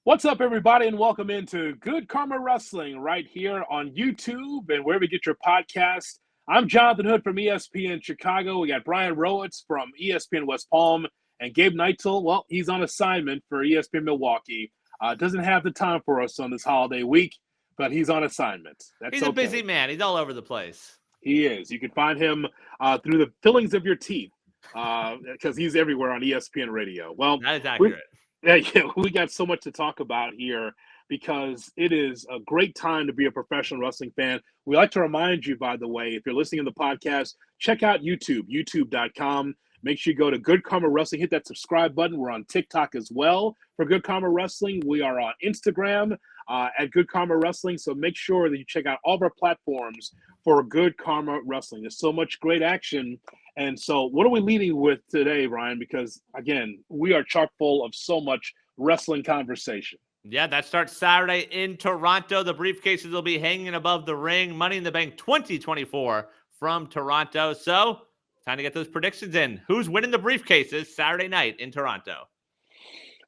What's up, everybody, and welcome into Good Karma Wrestling right here on YouTube and wherever you get your podcast. I'm Jonathan Hood from ESPN Chicago. We got Brian Rowitz from ESPN West Palm and Gabe Neitzel. Well, he's on assignment for ESPN Milwaukee. Doesn't have the time for us on this holiday week, but he's on assignment. He's a busy man. He's all over the place. He is. You can find him through the fillings of your teeth because he's everywhere on ESPN Radio. Well, that is accurate. We got so much to talk about here because it is a great time to be a professional wrestling fan. We like to remind you, by the way, if you're listening to the podcast, check out YouTube, youtube.com. Make sure you go to Good Karma Wrestling, hit that subscribe button. We're on TikTok as well for Good Karma Wrestling. We are on Instagram at Good Karma Wrestling. So make sure that you check out all of our platforms for Good Karma Wrestling. There's so much great action. And so what are we leading with today, Ryan? Because, again, we are chock full of so much wrestling conversation. Yeah, that starts Saturday in Toronto. The briefcases will be hanging above the ring. Money in the Bank 2024 from Toronto. So time to get those predictions in. Who's winning the briefcases Saturday night in Toronto?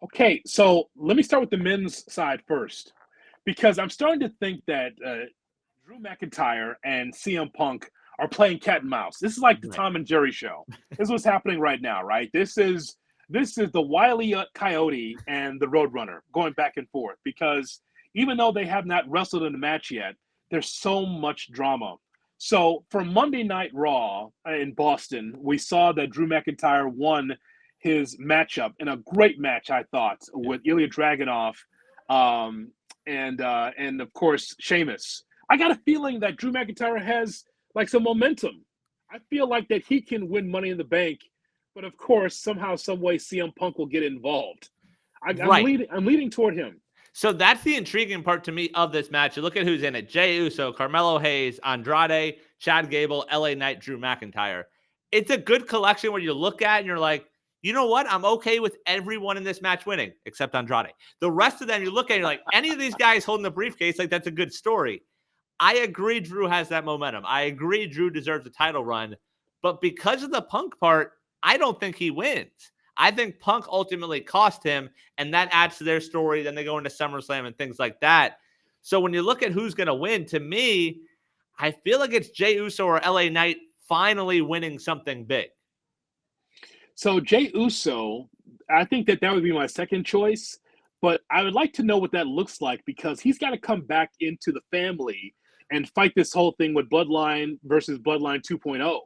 Okay, so let me start with the men's side first, because I'm starting to think that Drew McIntyre and CM Punk are playing cat and mouse. This is like the Tom and Jerry show. This is what's happening right now, right? This is the Wile E. Coyote and the Roadrunner going back and forth, because even though they have not wrestled in the match yet, there's so much drama. So for Monday Night Raw in Boston, we saw that Drew McIntyre won his matchup in a great match, I thought, with Ilya Dragunov and of course Sheamus. I got a feeling that Drew McIntyre has like some momentum. I feel like that he can win Money in the Bank, but of course, somehow, some way, CM Punk will get involved. I'm leading toward him. So that's the intriguing part to me of this match. You look at who's in it: Jey Uso, Carmelo Hayes, Andrade, Chad Gable, LA Knight, Drew McIntyre. It's a good collection where you look at and you're like, you know what? I'm okay with everyone in this match winning except Andrade. The rest of them, you look at, you're like, any of these guys holding the briefcase, like that's a good story. I agree Drew has that momentum. I agree Drew deserves a title run. But because of the Punk part, I don't think he wins. I think Punk ultimately cost him, and that adds to their story. Then they go into SummerSlam and things like that. So when you look at who's going to win, to me, I feel like it's Jey Uso or LA Knight finally winning something big. So Jey Uso, I think that would be my second choice. But I would like to know what that looks like, because he's got to come back into the family and fight this whole thing with Bloodline versus Bloodline 2.0.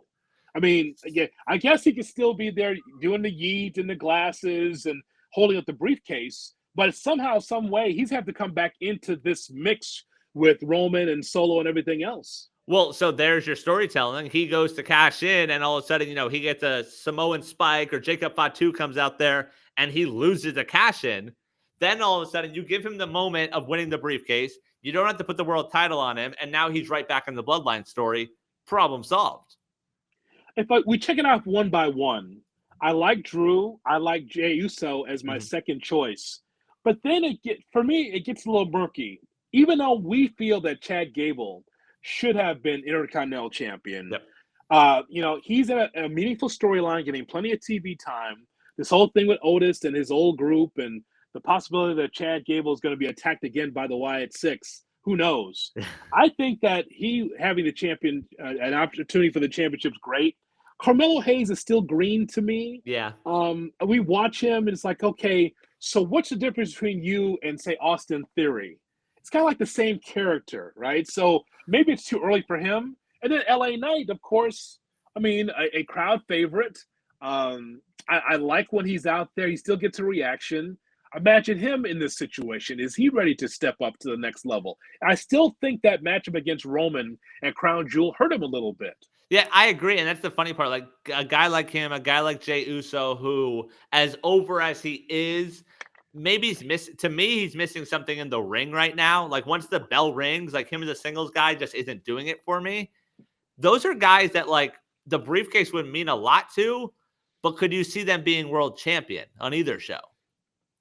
I mean, yeah, I guess he could still be there doing the yeet and the glasses and holding up the briefcase, but somehow, some way, he's had to come back into this mix with Roman and Solo and everything else. Well, so there's your storytelling. He goes to cash in, and all of a sudden, he gets a Samoan Spike, or Jacob Fatu comes out there, and he loses a cash in. Then all of a sudden, you give him the moment of winning the briefcase. You don't have to put the world title on him, and now he's right back in the Bloodline story. Problem solved. If we check it out one by one, I like Drew. I like Jey Uso as my second choice. But then it gets a little murky. Even though we feel that Chad Gable should have been Intercontinental Champion, he's in a meaningful storyline, getting plenty of TV time. This whole thing with Otis and his old group, and the possibility that Chad Gable is going to be attacked again by the Wyatt Six. Who knows? I think that he having the champion, an opportunity for the championship is great. Carmelo Hayes is still green to me. Yeah. We watch him, and it's like, okay, so what's the difference between you and, say, Austin Theory? It's kind of like the same character, right? So maybe it's too early for him. And then LA Knight, of course, I mean, a crowd favorite. I like when he's out there. He still gets a reaction. Imagine him in this situation. Is he ready to step up to the next level? I still think that matchup against Roman and Crown Jewel hurt him a little bit. Yeah, I agree. And that's the funny part. Like a guy like him, a guy like Jey Uso, who, as over as he is, maybe he's missing something in the ring right now. Like once the bell rings, like him as a singles guy just isn't doing it for me. Those are guys that like the briefcase would mean a lot to, but could you see them being world champion on either show?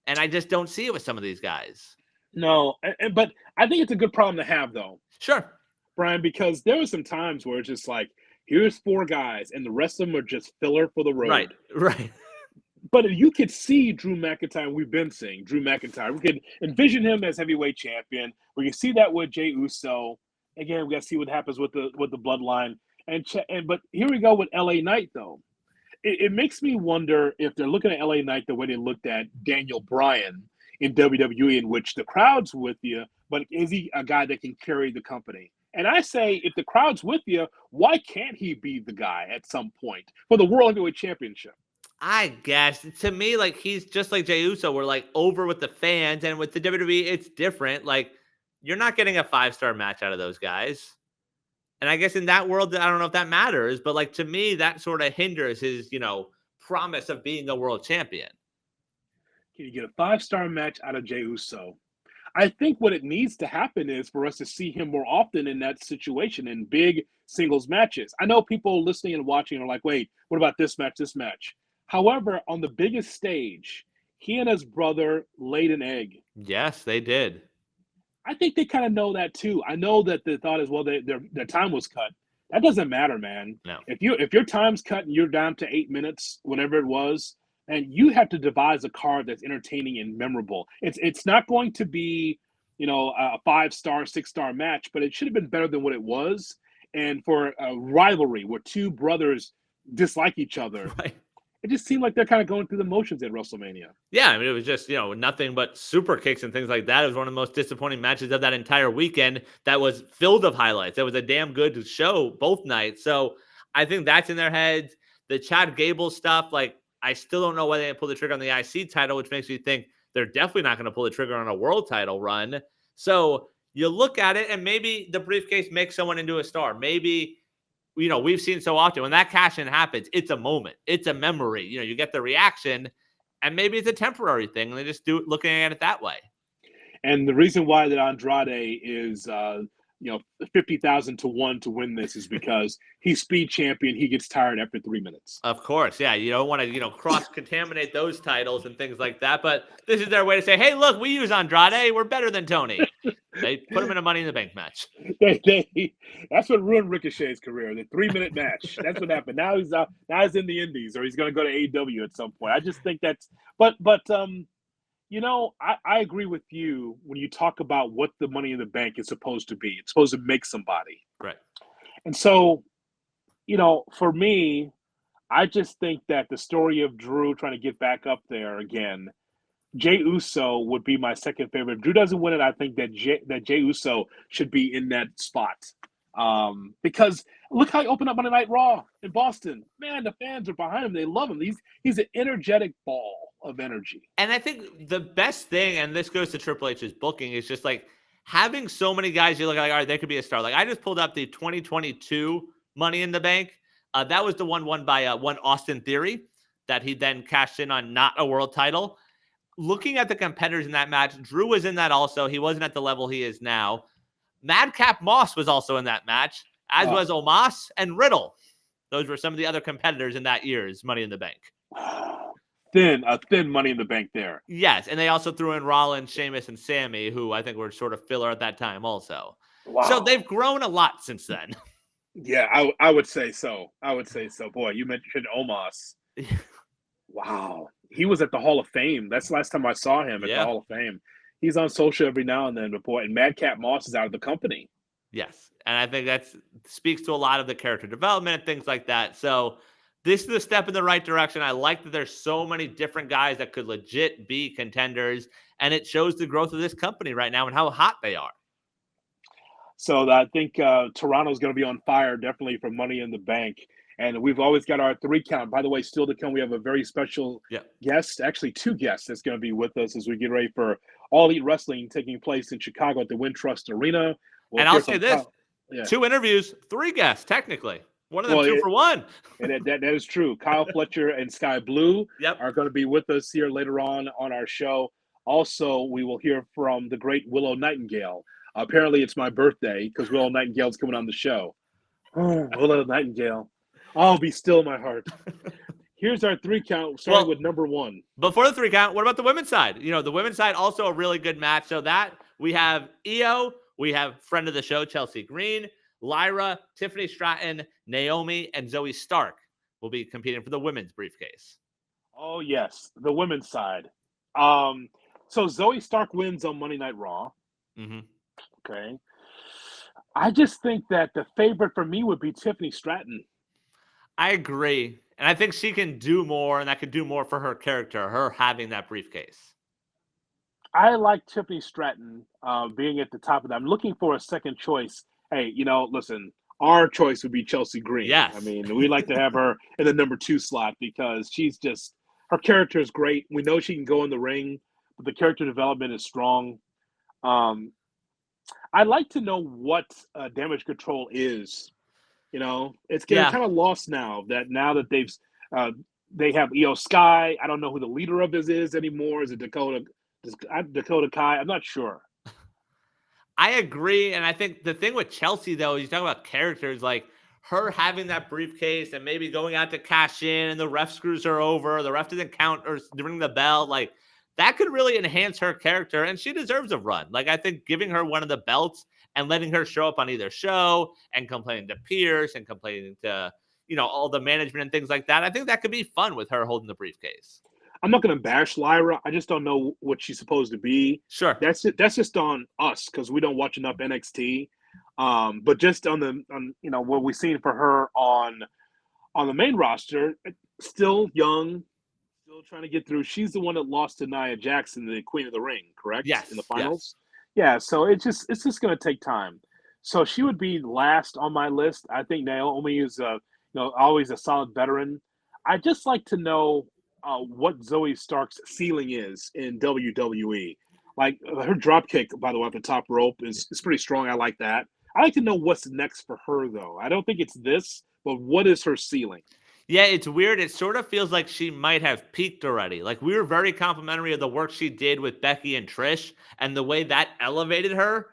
And I just don't see it with some of these guys. No, but I think it's a good problem to have, though. Sure. Brian, because there were some times where it's just like, here's 4 guys, and the rest of them are just filler for the road. Right. But you could see Drew McIntyre. We've been seeing Drew McIntyre. We could envision him as heavyweight champion. We can see that with Jey Uso. Again, we got to see what happens with the bloodline. But here we go with LA Knight though. It makes me wonder if they're looking at LA Knight the way they looked at Daniel Bryan in WWE, in which the crowd's with you, but is he a guy that can carry the company? And I say, if the crowd's with you, why can't he be the guy at some point for the World Heavyweight Championship? I guess to me, like he's just like Jey Uso. We're like over with the fans, and with the WWE, it's different. Like you're not getting a 5-star match out of those guys. And I guess in that world, I don't know if that matters, but like to me, that sort of hinders his, promise of being a world champion. Can you get a 5-star match out of Jey Uso? I think what it needs to happen is for us to see him more often in that situation in big singles matches. I know people listening and watching are like, wait, what about this match, this match? However, on the biggest stage, he and his brother laid an egg. Yes, they did. I think they kind of know that too. I know that the thought is, well, their time was cut. That doesn't matter, man. No. If your time's cut and you're down to 8 minutes, whatever it was, and you have to devise a card that's entertaining and memorable. It's not going to be, a 5-star, 6-star match, but it should have been better than what it was. And for a rivalry where two brothers dislike each other, right. It just seemed like they're kind of going through the motions at WrestleMania. Yeah, I mean, it was just, nothing but super kicks and things like that. It was one of the most disappointing matches of that entire weekend that was filled of highlights. It was a damn good show both nights. So I think that's in their heads. The Chad Gable stuff, like, I still don't know why they didn't pull the trigger on the IC title, which makes me think they're definitely not going to pull the trigger on a world title run. So you look at it, and maybe the briefcase makes someone into a star. Maybe, we've seen so often when that cash in happens, it's a moment, it's a memory. You get the reaction, and maybe it's a temporary thing, and they just do it looking at it that way. And the reason why that Andrade is, 50,000 to 1 to win this is because he's speed champion. He gets tired after 3 minutes. Of course, yeah. You don't want to, cross-contaminate those titles and things like that. But this is their way to say, hey, look, we use Andrade. We're better than Tony. They put him in a Money in the Bank match. That's what ruined Ricochet's career, the 3-minute match. That's what happened. Now he's in the Indies, or he's going to go to AEW at some point. I just think that's – but I agree with you when you talk about what the Money in the Bank is supposed to be. It's supposed to make somebody. Right. And so, for me, I just think that the story of Drew trying to get back up there again, Jey Uso would be my second favorite. If Drew doesn't win it, I think that Jey Uso should be in that spot. Because look how he opened up Monday Night Raw in Boston. Man, the fans are behind him. They love him. He's an energetic ball of energy. And I think the best thing, and this goes to Triple H's booking, is just like having so many guys you look like, all right, they could be a star. Like I just pulled up the 2022 Money in the Bank. That was the one won by one Austin Theory that he then cashed in on, not a world title. Looking at the competitors in that match, Drew was in that also. He wasn't at the level he is now. Madcap Moss was also in that match, as was Omos and Riddle. Those were some of the other competitors in that year's Money in the Bank. Thin Money in the Bank there. Yes, and they also threw in Rollins, Sheamus, and Sammy, who I think were sort of filler at that time also. Wow. So they've grown a lot since then. Yeah, I would say so. Boy, you mentioned Omos. Wow. He was at the Hall of Fame. That's the last time I saw him at the Hall of Fame. He's on social every now and then, but boy, and Madcap Moss is out of the company. Yes, and I think that speaks to a lot of the character development and things like that. So this is a step in the right direction. I like that there's so many different guys that could legit be contenders, and it shows the growth of this company right now and how hot they are. So I think Toronto's going to be on fire, definitely, for Money in the Bank. And we've always got our 3 count. By the way, still to come, we have a very special guest, actually 2 guests that's going to be with us as we get ready for All Elite Wrestling taking place in Chicago at the Wintrust Arena. And I'll say this, 2 interviews, 3 guests, technically. One of them 2 for 1. And that is true. Kyle Fletcher and Skye Blue are going to be with us here later on our show. Also, we will hear from the great Willow Nightingale. Apparently, it's my birthday because Willow Nightingale's coming on the show. Oh, Willow Nightingale. Oh, be still my heart. Here's our 3 count, starting with number 1. Before the 3 count, what about the women's side? The women's side, also a really good match. So that we have Io, we have friend of the show, Chelsea Green, Lyra, Tiffany Stratton, Naomi, and Zoe Stark will be competing for the women's briefcase. Oh yes, the women's side. Um, so Zoe Stark wins on Monday Night Raw. Hmm. Okay, I just think that the favorite for me would be Tiffany Stratton. I agree. And I think she can do more, and that could do more for her character, her having that briefcase. I like Tiffany Stratton being at the top of that. I'm looking for a second choice. Hey, listen, our choice would be Chelsea Green. I Yes. mean, we like to have her in the number 2 slot because her character is great. We know she can go in the ring, but the character development is strong. Um, I'd like to know what damage control is. It's getting Yeah. kind of lost now that they have Skye. I don't know who the leader of this is anymore. Is it Dakota Kai? I'm not sure. I agree. And I think the thing with Chelsea, though, is you talk about characters like her having that briefcase and maybe going out to cash in and the ref screws her over, the ref doesn't count or ring the bell. Like that could really enhance her character. And she deserves a run. Like I think giving her one of the belts and letting her show up on either show and complaining to Pierce and complaining to, all the management and things like that. I think that could be fun with her holding the briefcase. I'm not going to bash Lyra. I just don't know what she's supposed to be. Sure. That's it. That's just on us because we don't watch enough NXT. But just on what we've seen for her on the main roster, still young, still trying to get through. She's the one that lost to Nia Jackson, the Queen of the Ring, correct? In the Yes. finals. Yes. Yeah. So it's just going to take time. So she would be last on my list. I think Naomi is always a solid veteran. I just like to know what Zoe Stark's ceiling is in WWE. Like her drop kick, by the way, off the top rope is pretty strong. I like that. I like to know what's next for her, though. I don't think it's this, but what is her ceiling? Yeah, it's weird. It sort of feels like she might have peaked already. Like we were very complimentary of the work she did with Becky and Trish and the way that elevated her,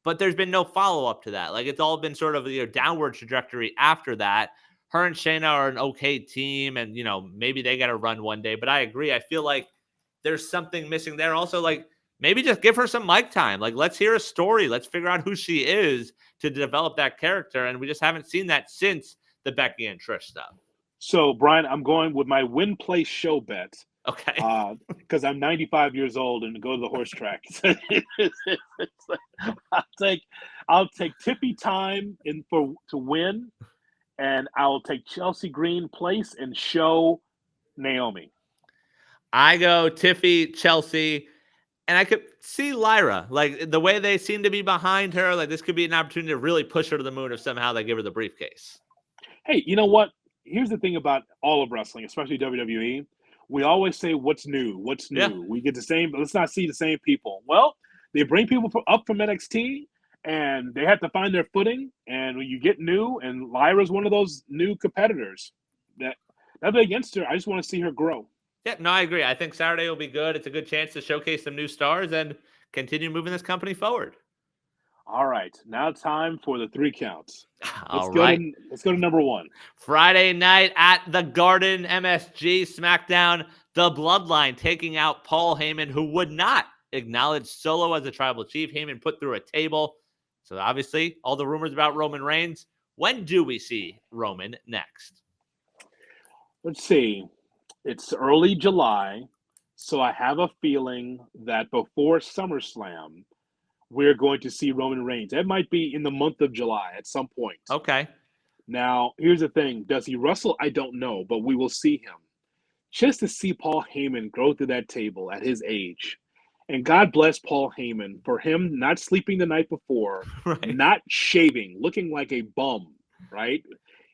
but there's been no follow up to that. Like it's all been sort of downward trajectory after that. Her and Shayna are an okay team, and maybe they got to run one day. But I agree. I feel like there's something missing there. Also, like maybe just give her some mic time. Like let's hear a story. Let's figure out who she is to develop that character, and we just haven't seen that since the Becky and Trish stuff. So, Brian, I'm going with my win play show bet Okay. because I'm 95 years old and go to the horse track. I'll take Tippy time to win, and I'll take Chelsea Green place and show Naomi. I go Tiffy, Chelsea, and I could see Lyra. Like the way they seem to be behind her, like this could be an opportunity to really push her to the moon if somehow they give her the briefcase. Hey, you know what? Here's the thing about all of wrestling, especially WWE. We always say, "What's new? What's Yeah. new?" We get the same, but let's not see the same people. Well, they bring people up from NXT, and they have to find their footing. And when you get new, and Lyra's one of those new competitors, that nothing against her. I just want to see her grow. Yeah, no, I agree. I think Saturday will be good. It's a good chance to showcase some new stars and continue moving this company forward. All right, now time for the 3 counts. All right. Let's go to number 1. Friday night at the Garden, MSG SmackDown, the Bloodline taking out Paul Heyman, who would not acknowledge Solo as a tribal chief. Heyman put through a table. So obviously, all the rumors about Roman Reigns. When do we see Roman next? Let's see. It's early July, so I have a feeling that before SummerSlam, we're going to see Roman Reigns. That might be in the month of July at some point. Okay. Now, here's the thing. Does he wrestle? I don't know, but we will see him. Just to see Paul Heyman grow through that table at his age. And God bless Paul Heyman for him not sleeping the night before, Right. not shaving, looking like a bum, right?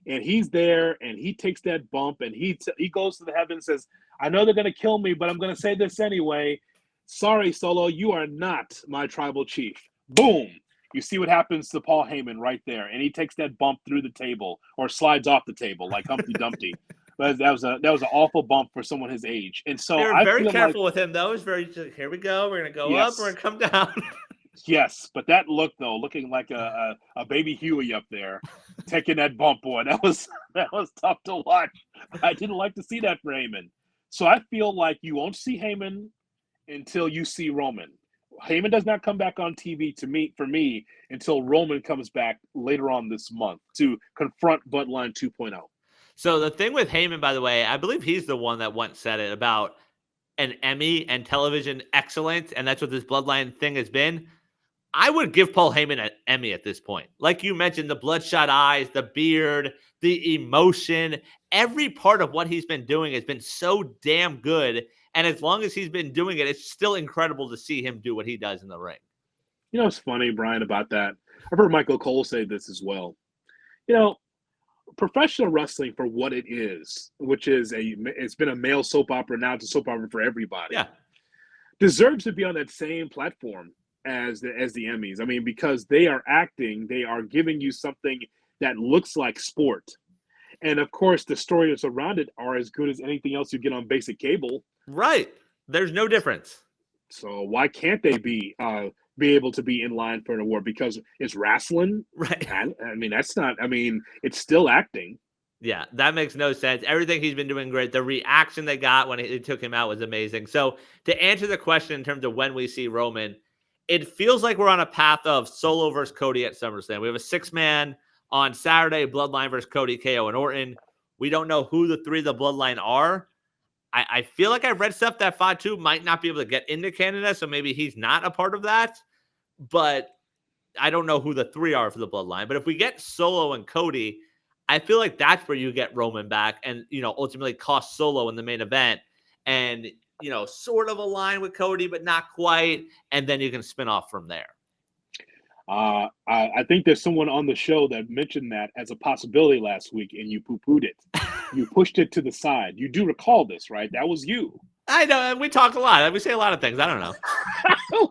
And he's there and he takes that bump and he goes to the heavens and says, I know they're going to kill me, but I'm going to say this anyway. Sorry, Solo, you are not my tribal chief. Boom. You see what happens to Paul Heyman right there. And he takes that bump through the table or slides off the table like Humpty Dumpty. That was an awful bump for someone his age. And so They're I very feel careful like, with him, though. It's very, here we go. We're going to go Yes. up. We're going to come down. yes, but that look though, looking like a baby Huey up there, taking that bump, boy, that was tough to watch. I didn't like to see that for Heyman. So I feel like you won't see Heyman until you see Roman. Heyman does not come back on TV for me until Roman comes back later on this month to confront Bloodline 2.0. So the thing with Heyman, by the way, I believe he's the one that once said it about an Emmy and television excellence, and that's what this Bloodline thing has been. I would give Paul Heyman an Emmy at this point. Like you mentioned, the bloodshot eyes, the beard, the emotion, every part of what he's been doing has been so damn good. And as long as he's been doing it, it's still incredible to see him do what he does in the ring. You know what's funny, Brian, about that? I've heard Michael Cole say this as well. Professional wrestling for what it is, which is it's been a male soap opera, now it's a soap opera for everybody. Yeah. Deserves to be on that same platform as the Emmys. I mean, because they are acting, they are giving you something that looks like sport. And of course, the stories around it are as good as anything else you get on basic cable. Right. There's no difference. So why can't they be able to be in line for an award? Because it's wrestling. Right. I mean, that's not, I mean, it's still acting. Yeah, that makes no sense. Everything he's been doing great. The reaction they got when they took him out was amazing. So to answer the question in terms of when we see Roman, it feels like we're on a path of Solo versus Cody at SummerSlam. We have a 6-man on Saturday, Bloodline versus Cody, KO, and Orton. We don't know who the 3 of the Bloodline are. I feel like I've read stuff that Fatu might not be able to get into Canada, so maybe he's not a part of that. But I don't know who the 3 are for the Bloodline. But if we get Solo and Cody, I feel like that's where you get Roman back and, ultimately cost Solo in the main event and, sort of align with Cody, but not quite. And then you can spin off from there. I think there's someone on the show that mentioned that as a possibility last week, and you poo-pooed it. You pushed it to the side. You do recall this, right? That was you. I know. We talk a lot. We say a lot of things. I don't know.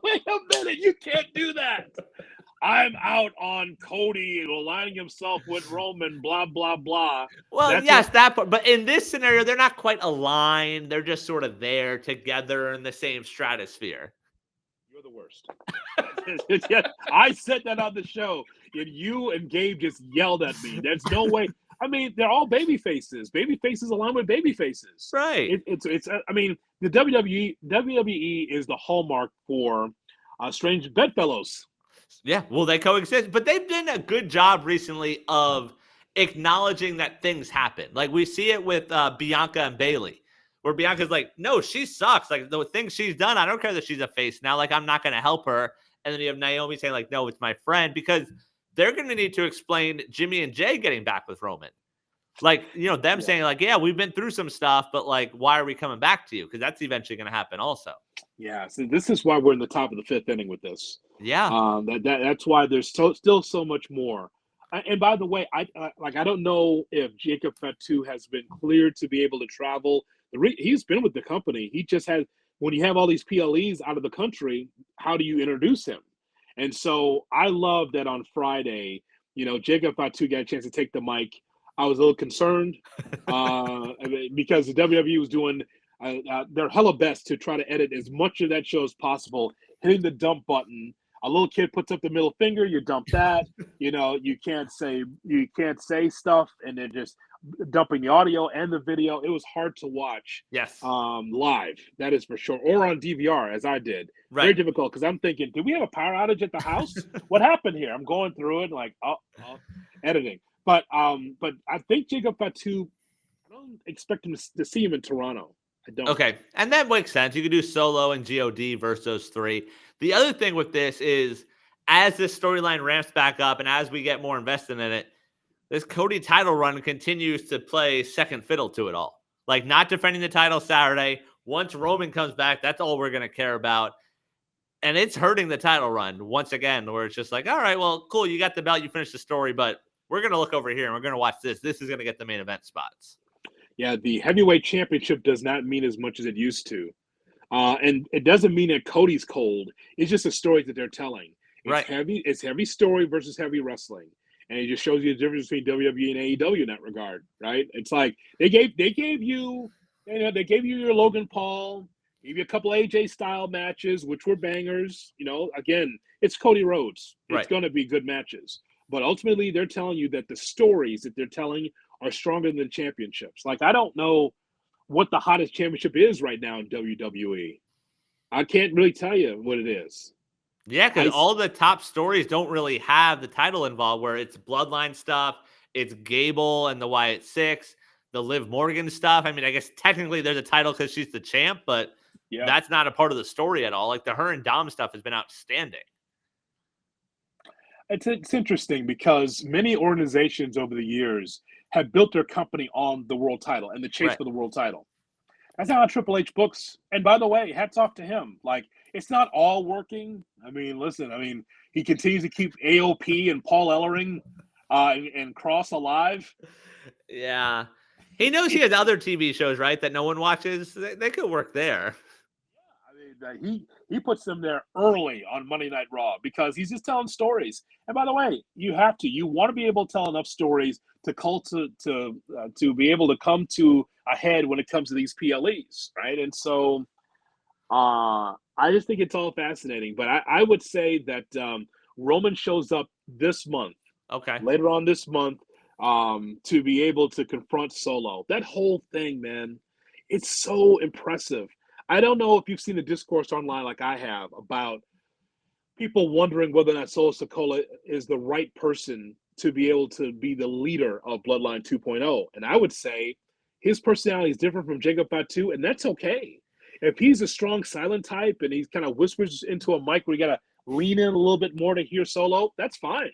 Wait a minute. You can't do that. I'm out on Cody aligning himself with Roman, blah, blah, blah. Well, that part. But in this scenario, they're not quite aligned. They're just sort of there together in the same stratosphere. You're the worst. I said that on the show, and you and Gabe just yelled at me. There's no way. I mean, they're all baby faces. Baby faces align with baby faces. Right. It's. I mean, the WWE is the hallmark for strange bedfellows. Yeah, well, they coexist, but they've done a good job recently of acknowledging that things happen. Like we see it with Bianca and Bayley, where Bianca's like, no, she sucks. Like the things she's done, I don't care that she's a face now. Like I'm not going to help her. And then you have Naomi saying like, no, it's my friend, because they're going to need to explain Jimmy and Jay getting back with Roman. Like, them saying like, yeah, we've been through some stuff, but like, why are we coming back to you? Because that's eventually going to happen also. Yeah, so this is why we're in the top of the 5th inning with this. Yeah. That's why there's still so much more. And by the way, I don't know if Jacob Fatu has been cleared to be able to travel. He's been with the company. He just has, when you have all these PLEs out of the country, how do you introduce him? And so I love that on Friday, Jacob Fatu got a chance to take the mic. I was a little concerned because the WWE was doing their hella best to try to edit as much of that show as possible, hitting the dump button. A little kid puts up the middle finger, you dump that. You can't say stuff, and then just dumping the audio and the video. It was hard to watch. Yes. Live, that is for sure, or on DVR as I did. Right. Very difficult because I'm thinking, did we have a power outage at the house? What happened here? I'm going through it like editing. But I think Jacob Fatu, I don't expect him to see him in Toronto. I don't. Okay, and that makes sense. You could do Solo and God versus those 3. The other thing with this is, as this storyline ramps back up and as we get more invested in it, this Cody title run continues to play second fiddle to it all. Like not defending the title Saturday. Once Roman comes back, that's all we're going to care about. And it's hurting the title run once again, where it's just like, all right, well, cool, you got the belt, you finished the story, but we're going to look over here and we're going to watch this. This is going to get the main event spots. Yeah, the heavyweight championship does not mean as much as it used to. And it doesn't mean that Cody's cold. It's just the stories that they're telling. It's heavy story versus heavy wrestling. And it just shows you the difference between WWE and AEW in that regard, right? It's like they gave you your Logan Paul, gave you a couple AJ style matches, which were bangers. Again, it's Cody Rhodes. It's going to be good matches. But ultimately, they're telling you that the stories that they're telling are stronger than championships. Like, I don't know what the hottest championship is right now in WWE. I can't really tell you what it is. Yeah, because all the top stories don't really have the title involved, where it's bloodline stuff, it's Gable and the Wyatt Six. the Liv Morgan stuff. I mean, I guess technically there's a title because she's the champ, but that's not a part of the story at all. Like the her and Dom stuff has been outstanding. It's interesting because many organizations over the years have built their company on the world title and the chase for the world title. That's not how Triple H books. And by the way, hats off to him. Like, it's not all working. I mean, listen, he continues to keep AOP and Paul Ellering and Cross alive. Yeah. He knows he has other TV shows, right, that no one watches. They could work there. Yeah, I mean, he puts them there early on Monday Night Raw because he's just telling stories. And by the way, you want to be able to tell enough stories to be able to come to a head when it comes to these PLEs, right? And so I just think it's all fascinating. But I would say that Roman shows up this month, later on this month, to be able to confront Solo. That whole thing, man, it's so impressive. I don't know if you've seen the discourse online like I have about people wondering whether or not Solo Sikoa is the right person to be able to be the leader of Bloodline 2.0. And I would say his personality is different from Jacob Fatu, and that's okay. If he's a strong silent type and he kind of whispers into a mic where you got to lean in a little bit more to hear Solo, that's fine.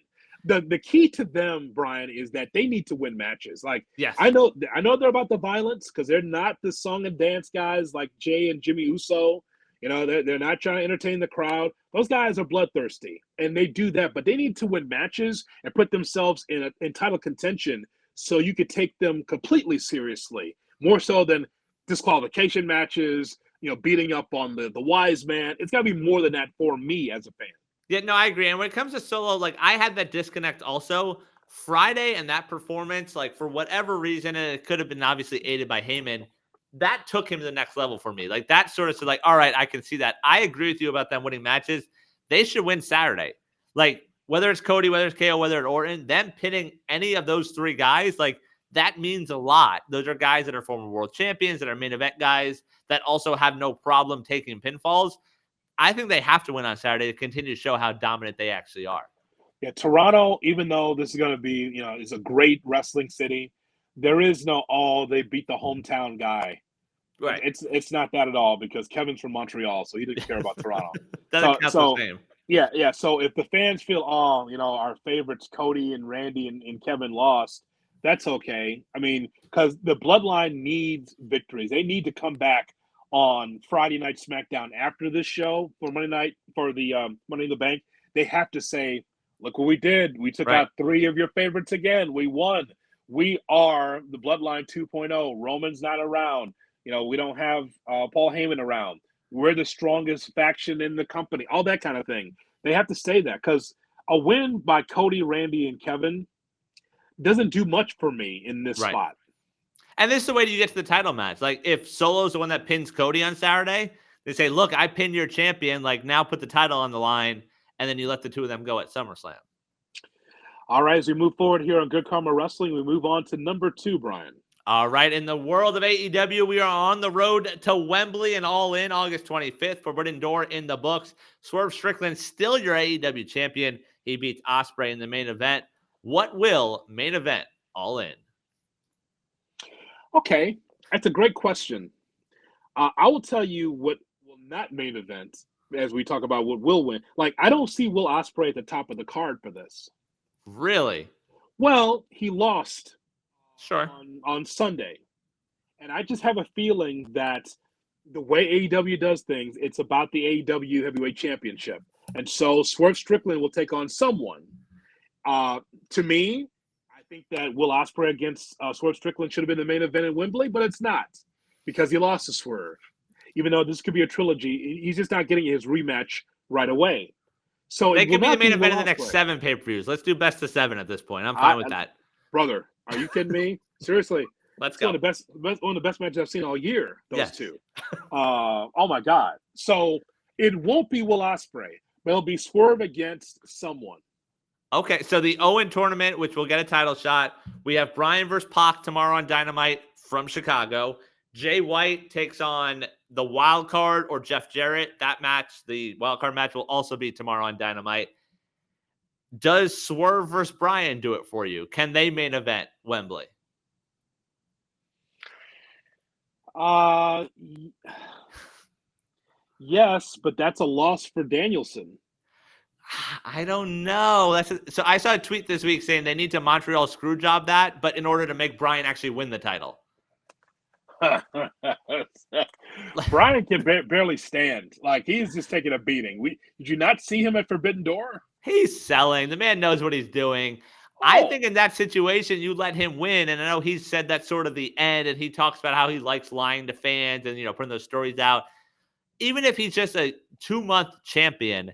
The key to them, Brian, is that they need to win matches. Like, yes. I know they're about the violence because they're not the song and dance guys like Jay and Jimmy Uso. You know, they're not trying to entertain the crowd. Those guys are bloodthirsty, and they do that. But they need to win matches and put themselves in title contention so you could take them completely seriously, more so than disqualification matches, beating up on the wise man. It's got to be more than that for me as a fan. Yeah, no, I agree. And when it comes to Solo, like I had that disconnect also. Friday and that performance, like for whatever reason, and it could have been obviously aided by Heyman, that took him to the next level for me. Like that sort of said, like, all right, I can see that. I agree with you about them winning matches. They should win Saturday. Like whether it's Cody, whether it's KO, whether it's Orton, them pinning any of those three guys, like that means a lot. Those are guys that are former world champions, that are main event guys that also have no problem taking pinfalls. I think they have to win on Saturday to continue to show how dominant they actually are. Yeah, Toronto, even though this is going to be, it's a great wrestling city, there is no, they beat the hometown guy. Right. It's not that at all because Kevin's from Montreal, so he didn't care about Toronto. Doesn't count the same. Yeah. So if the fans feel, our favorites, Cody and Randy and Kevin lost, that's okay. I mean, because the Bloodline needs victories. They need to come back on Friday Night SmackDown after this show for Monday night for the Money in the Bank. They have to say, look what we did. We took out three of your favorites again. We won. We are the Bloodline 2.0. Roman's not around. We don't have Paul Heyman around. We're the strongest faction in the company. All that kind of thing. They have to say that because a win by Cody, Randy, and Kevin doesn't do much for me in this spot. And this is the way you get to the title match. Like, if Solo's the one that pins Cody on Saturday, they say, look, I pinned your champion. Like, now put the title on the line, and then you let the two of them go at SummerSlam. All right, as we move forward here on Good Karma Wrestling, we move on to number 2, Brian. All right, in the world of AEW, we are on the road to Wembley and All In August 25th. Forbidden Door in the books. Swerve Strickland, still your AEW champion. He beats Ospreay in the main event. What will main event All In? Okay, that's a great question. I will tell you what will not main event as we talk about what will win. Like, I don't see Will Ospreay at the top of the card for this. Really? Well, he lost sure on Sunday. And I just have a feeling that the way AEW does things, it's about the AEW Heavyweight Championship. And so Swerve Strickland will take on someone. To me, I think that Will Ospreay against Swerve Strickland should have been the main event in Wembley, but it's not because he lost to Swerve. Even though this could be a trilogy, he's just not getting his rematch right away. So they could be the main event in the Ospreay. next 7 pay-per-views. Let's do best of 7 at this point. I'm fine with that. Brother, are you kidding me? Seriously. Let's go. One of the best matches I've seen all year, those two. Oh, my God. So it won't be Will Ospreay, but it'll be Swerve against someone. Okay, so the Owen tournament, which will get a title shot. We have Bryan versus Pac tomorrow on Dynamite from Chicago. Jay White takes on the wild card or Jeff Jarrett. That match, the wild card match, will also be tomorrow on Dynamite. Does Swerve versus Bryan do it for you? Can they main event Wembley? Yes, but that's a loss for Danielson. I don't know. So I saw a tweet this week saying they need to Montreal screw job that, but in order to make Brian actually win the title. Brian can barely stand. Like, he's just taking a beating. Did you not see him at Forbidden Door? He's selling. The man knows what he's doing. I think in that situation, you let him win. And I know he's said that's sort of the end, and he talks about how he likes lying to fans and, putting those stories out. Even if he's just a 2-month champion,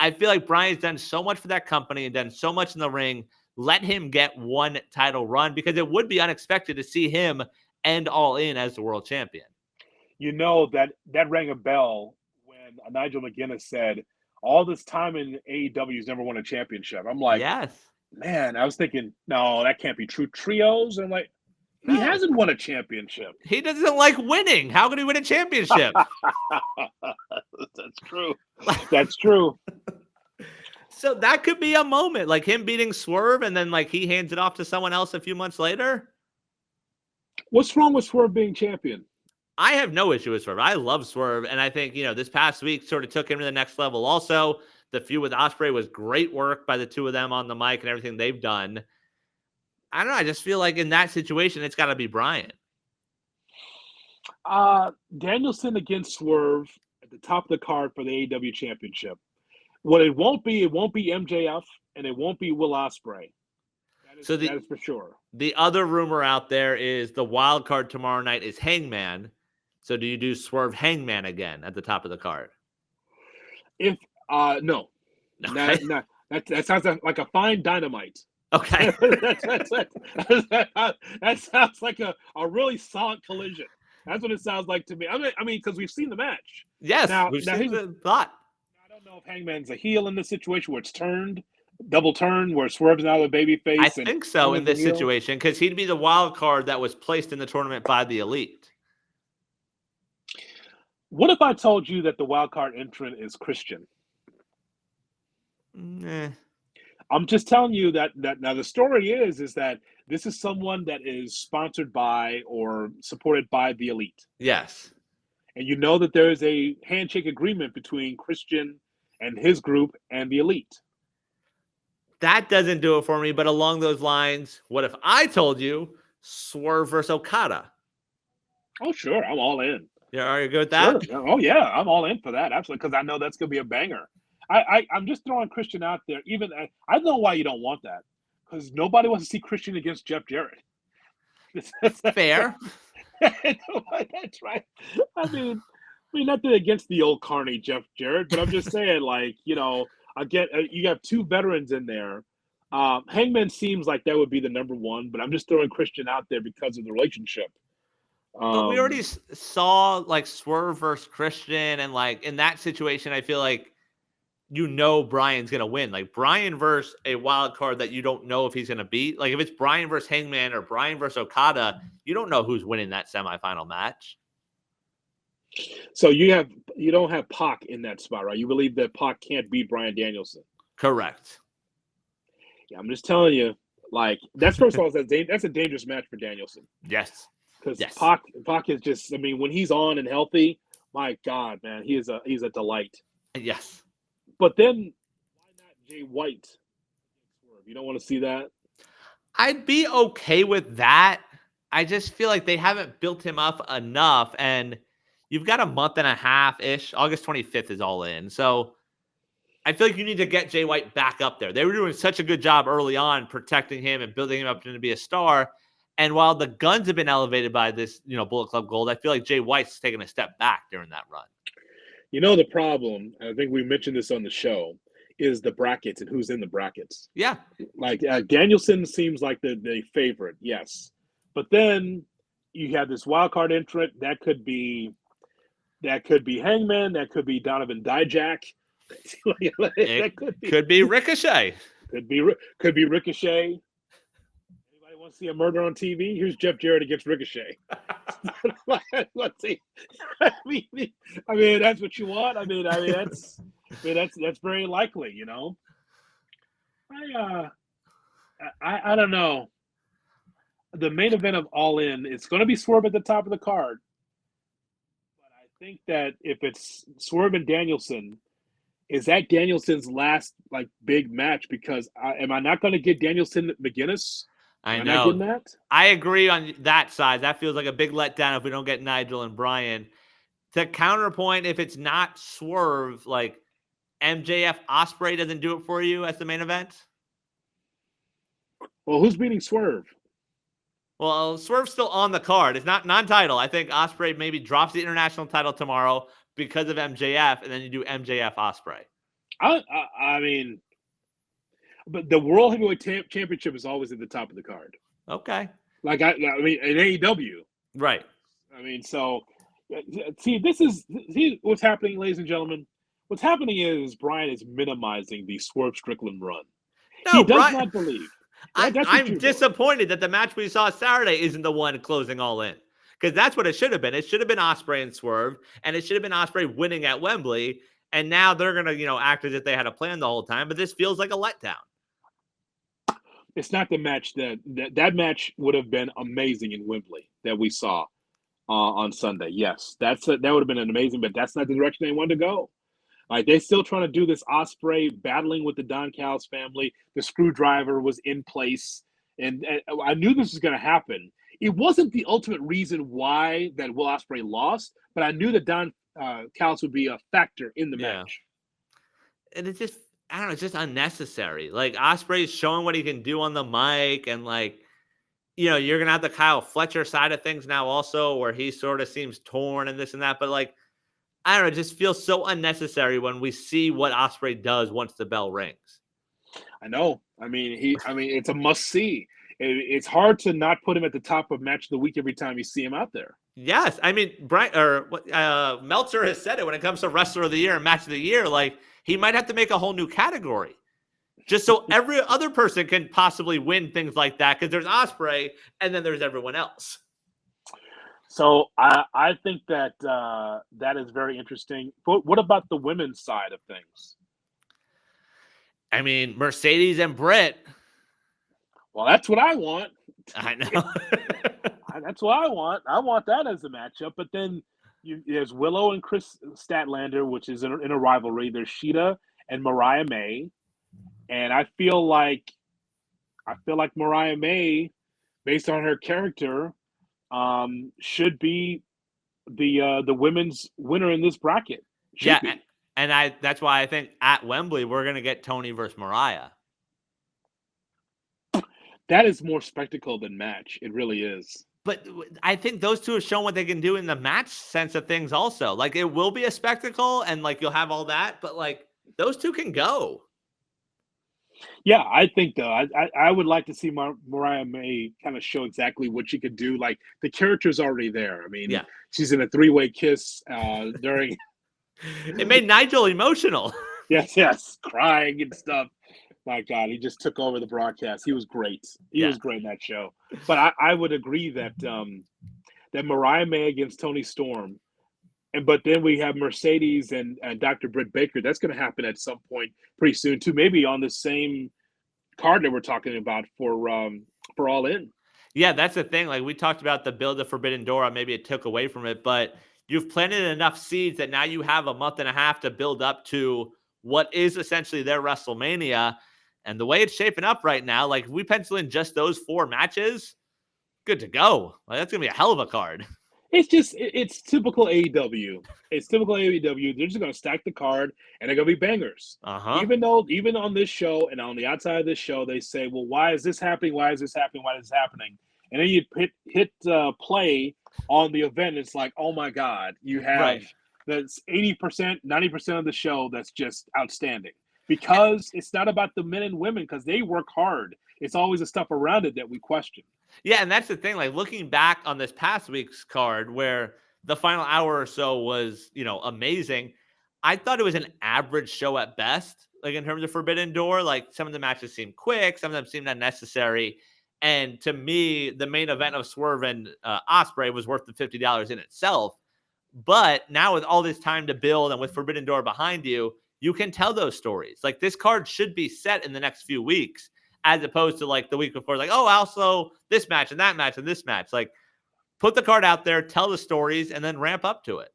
I feel like Brian's done so much for that company and done so much in the ring. Let him get one title run, because it would be unexpected to see him end All In as the world champion. That rang a bell when Nigel McGuinness said, all this time in AEW's never won a championship. I'm like, yes, man, I was thinking, no, that can't be true. Trios? And like, he hasn't won a championship. He doesn't like winning. How could he win a championship? That's true. That's true. So that could be a moment, like him beating Swerve, and then like he hands it off to someone else a few months later. What's wrong with Swerve being champion? I have no issue with Swerve. I love Swerve, and I think, this past week sort of took him to the next level. Also, the feud with Ospreay was great work by the two of them on the mic and everything they've done. I don't know. I just feel like in that situation, it's got to be Brian. Danielson against Swerve at the top of the card for the AEW Championship. What it won't be MJF, and it won't be Will Ospreay. That is for sure. The other rumor out there is the wild card tomorrow night is Hangman. So do you do Swerve Hangman again at the top of the card? No. Okay. That sounds like a fine dynamite. Okay. that sounds like a really solid collision. That's what it sounds like to me. I mean, because we've seen the match. Yes, we've seen the plot. I don't know if Hangman's a heel in this situation where it's double turn, where Swerve's now the baby face. I think so in this situation, because he'd be the wild card that was placed in the tournament by the Elite. What if I told you that the wild card entrant is Christian? I'm just telling you that now the story is that this is someone that is sponsored by or supported by the Elite. Yes. And you know that there is a handshake agreement between Christian and his group and the Elite. That doesn't do it for me, but along those lines, what if I told you Swerve versus Okada? Oh, sure. I'm all in. Yeah, are you good with that? Sure. Oh, yeah. I'm all in for that. Absolutely. Because I know that's going to be a banger. I'm just throwing Christian out there. Even I don't know why you don't want that. Because nobody wants to see Christian against Jeff Jarrett. Fair. That's right. I mean, nothing against the old carny Jeff Jarrett, but I'm just saying, like, again, you have two veterans in there. Hangman seems like that would be the number one, but I'm just throwing Christian out there because of the relationship. But we already saw like Swerve versus Christian, and like in that situation, I feel like Brian's gonna win. Like Brian versus a wild card that you don't know if he's gonna beat. Like if it's Brian versus Hangman or Brian versus Okada, you don't know who's winning that semifinal match. So you don't have Pac in that spot, right? You believe that Pac can't beat Bryan Danielson? Correct. Yeah, I'm just telling you. Like that's first of all, that's a dangerous match for Danielson. Yes. Because Pac is just, when he's on and healthy, my God, man, he's a delight. Yes. But then why not Jay White? You don't want to see that? I'd be okay with that. I just feel like they haven't built him up enough, and you've got a month and a half-ish. August 25th is All In. So I feel like you need to get Jay White back up there. They were doing such a good job early on protecting him and building him up to be a star. And while the Guns have been elevated by this, Bullet Club Gold, I feel like Jay White's taken a step back during that run. The problem, I think we mentioned this on the show, is the brackets and who's in the brackets. Yeah. Like Danielson seems like the favorite, yes. But then you have this wild card entrant. That could be Hangman. That could be Donovan Dijak. Could be Ricochet. Could be Ricochet. Anybody want to see a murder on TV? Here's Jeff Jarrett against Ricochet. Let's see. I mean, that's what you want. That's very likely. I don't know. The main event of All In, it's going to be Swerve at the top of the card. think that if it's Swerve and Danielson, is that Danielson's last like big match? Because am I not going to get Danielson McGuinness? I Am I not getting know. that? I agree on that side. That feels like a big letdown if we don't get Nigel and Brian. To counterpoint, if it's not Swerve, like MJF Osprey doesn't do it for you as the main event. Well, who's beating Swerve? Well, Swerve's still on the card. It's not non-title. I think Osprey maybe drops the international title tomorrow because of MJF, and then you do MJF Osprey. I mean, but the World Heavyweight Championship is always at the top of the card. Okay. Like I mean, in AEW, right? I mean, so see, what's happening, ladies and gentlemen. What's happening is Brian is minimizing the Swerve Strickland run. No, he does not believe. I'm disappointed that the match we saw Saturday isn't the one closing All In, because that's what it should have been. It should have been Osprey and Swerve, and it should have been Osprey winning at Wembley. And now they're gonna, act as if they had a plan the whole time. But this feels like a letdown. It's not the match that match would have been amazing in Wembley that we saw on Sunday. Yes, that would have been an amazing, but that's not the direction they wanted to go. Like they're still trying to do this Osprey battling with the Don Callis family. The screwdriver was in place, and I knew this was going to happen. It wasn't the ultimate reason why that Will Ospreay lost, but I knew that Don Callis would be a factor in the match. And it's just, I don't know, it's just unnecessary. Like Ospreay's showing what he can do on the mic, and like, you're gonna have the Kyle Fletcher side of things now also, where he sort of seems torn and this and that. But like, I don't know, it just feels so unnecessary when we see what Ospreay does once the bell rings. I know. I mean, it's a must see. It's hard to not put him at the top of match of the week every time you see him out there. Yes, I mean, Meltzer has said it when it comes to Wrestler of the Year and Match of the Year. Like, he might have to make a whole new category just so every other person can possibly win things like that, because there's Ospreay and then there's everyone else. So I think that that is very interesting. But what about the women's side of things? I mean, Mercedes and Britt. Well, that's what I want. I know. That's what I want. I want that as a matchup. But then there's Willow and Chris Statlander, which is in a rivalry. There's Sheeta and Mariah May. And I feel like Mariah May, based on her character, should be the women's winner in this bracket. Should be. And that's why I think at Wembley we're gonna get Tony versus Mariah. That is more spectacle than match. It really is. But I think those two have shown what they can do in the match sense of things also. Like, it will be a spectacle and like you'll have all that, but like those two can go. Yeah, I think though. I would like to see Mariah May kind of show exactly what she could do. Like, the character's already there. I mean, she's in a 3-way kiss during. It made Nigel emotional. Yes, crying and stuff. My God, he just took over the broadcast. He was great. He was great in that show. But I would agree that that Mariah May against Toni Storm, but then we have Mercedes and Dr. Britt Baker. That's going to happen at some point pretty soon too. Maybe on the same card that we're talking about for All In. Yeah, that's the thing. Like, we talked about the build of Forbidden Door. Maybe it took away from it, but you've planted enough seeds that now you have a month and a half to build up to what is essentially their WrestleMania. And the way it's shaping up right now, like, if we pencil in just those 4 matches, good to go. Like, that's going to be a hell of a card. It's typical AEW. It's typical AEW. They're just going to stack the card, and they're going to be bangers. Even on this show and on the outside of this show, they say, well, why is this happening? Why is this happening? Why is this happening? And then you hit play on the event. It's like, oh, my God, you have that's 80%, 90% of the show that's just outstanding. Because it's not about the men and women, because they work hard. It's always the stuff around it that we question. Yeah, and that's the thing. Like, looking back on this past week's card, where the final hour or so was, amazing, I thought it was an average show at best. Like, in terms of Forbidden Door, like, some of the matches seemed quick, some of them seemed unnecessary. And to me, the main event of Swerve and Osprey was worth the $50 in itself. But now with all this time to build and with Forbidden Door behind you, you can tell those stories. Like, this card should be set in the next few weeks, as opposed to like the week before, like, oh, also this match and that match and this match. Like, put the card out there, tell the stories, and then ramp up to it.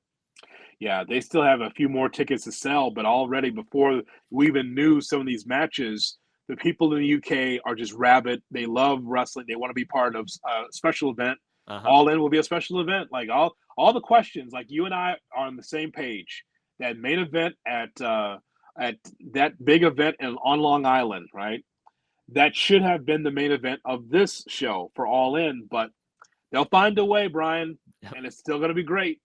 Yeah, they still have a few more tickets to sell, but already before we even knew some of these matches, the people in the UK are just rabid. They love wrestling. They want to be part of a special event. Uh-huh. All In will be a special event. Like all the questions, like you and I are on the same page. That main event at that big event on Long Island, right? That should have been the main event of this show for All In, but they'll find a way, Brian, and it's still going to be great.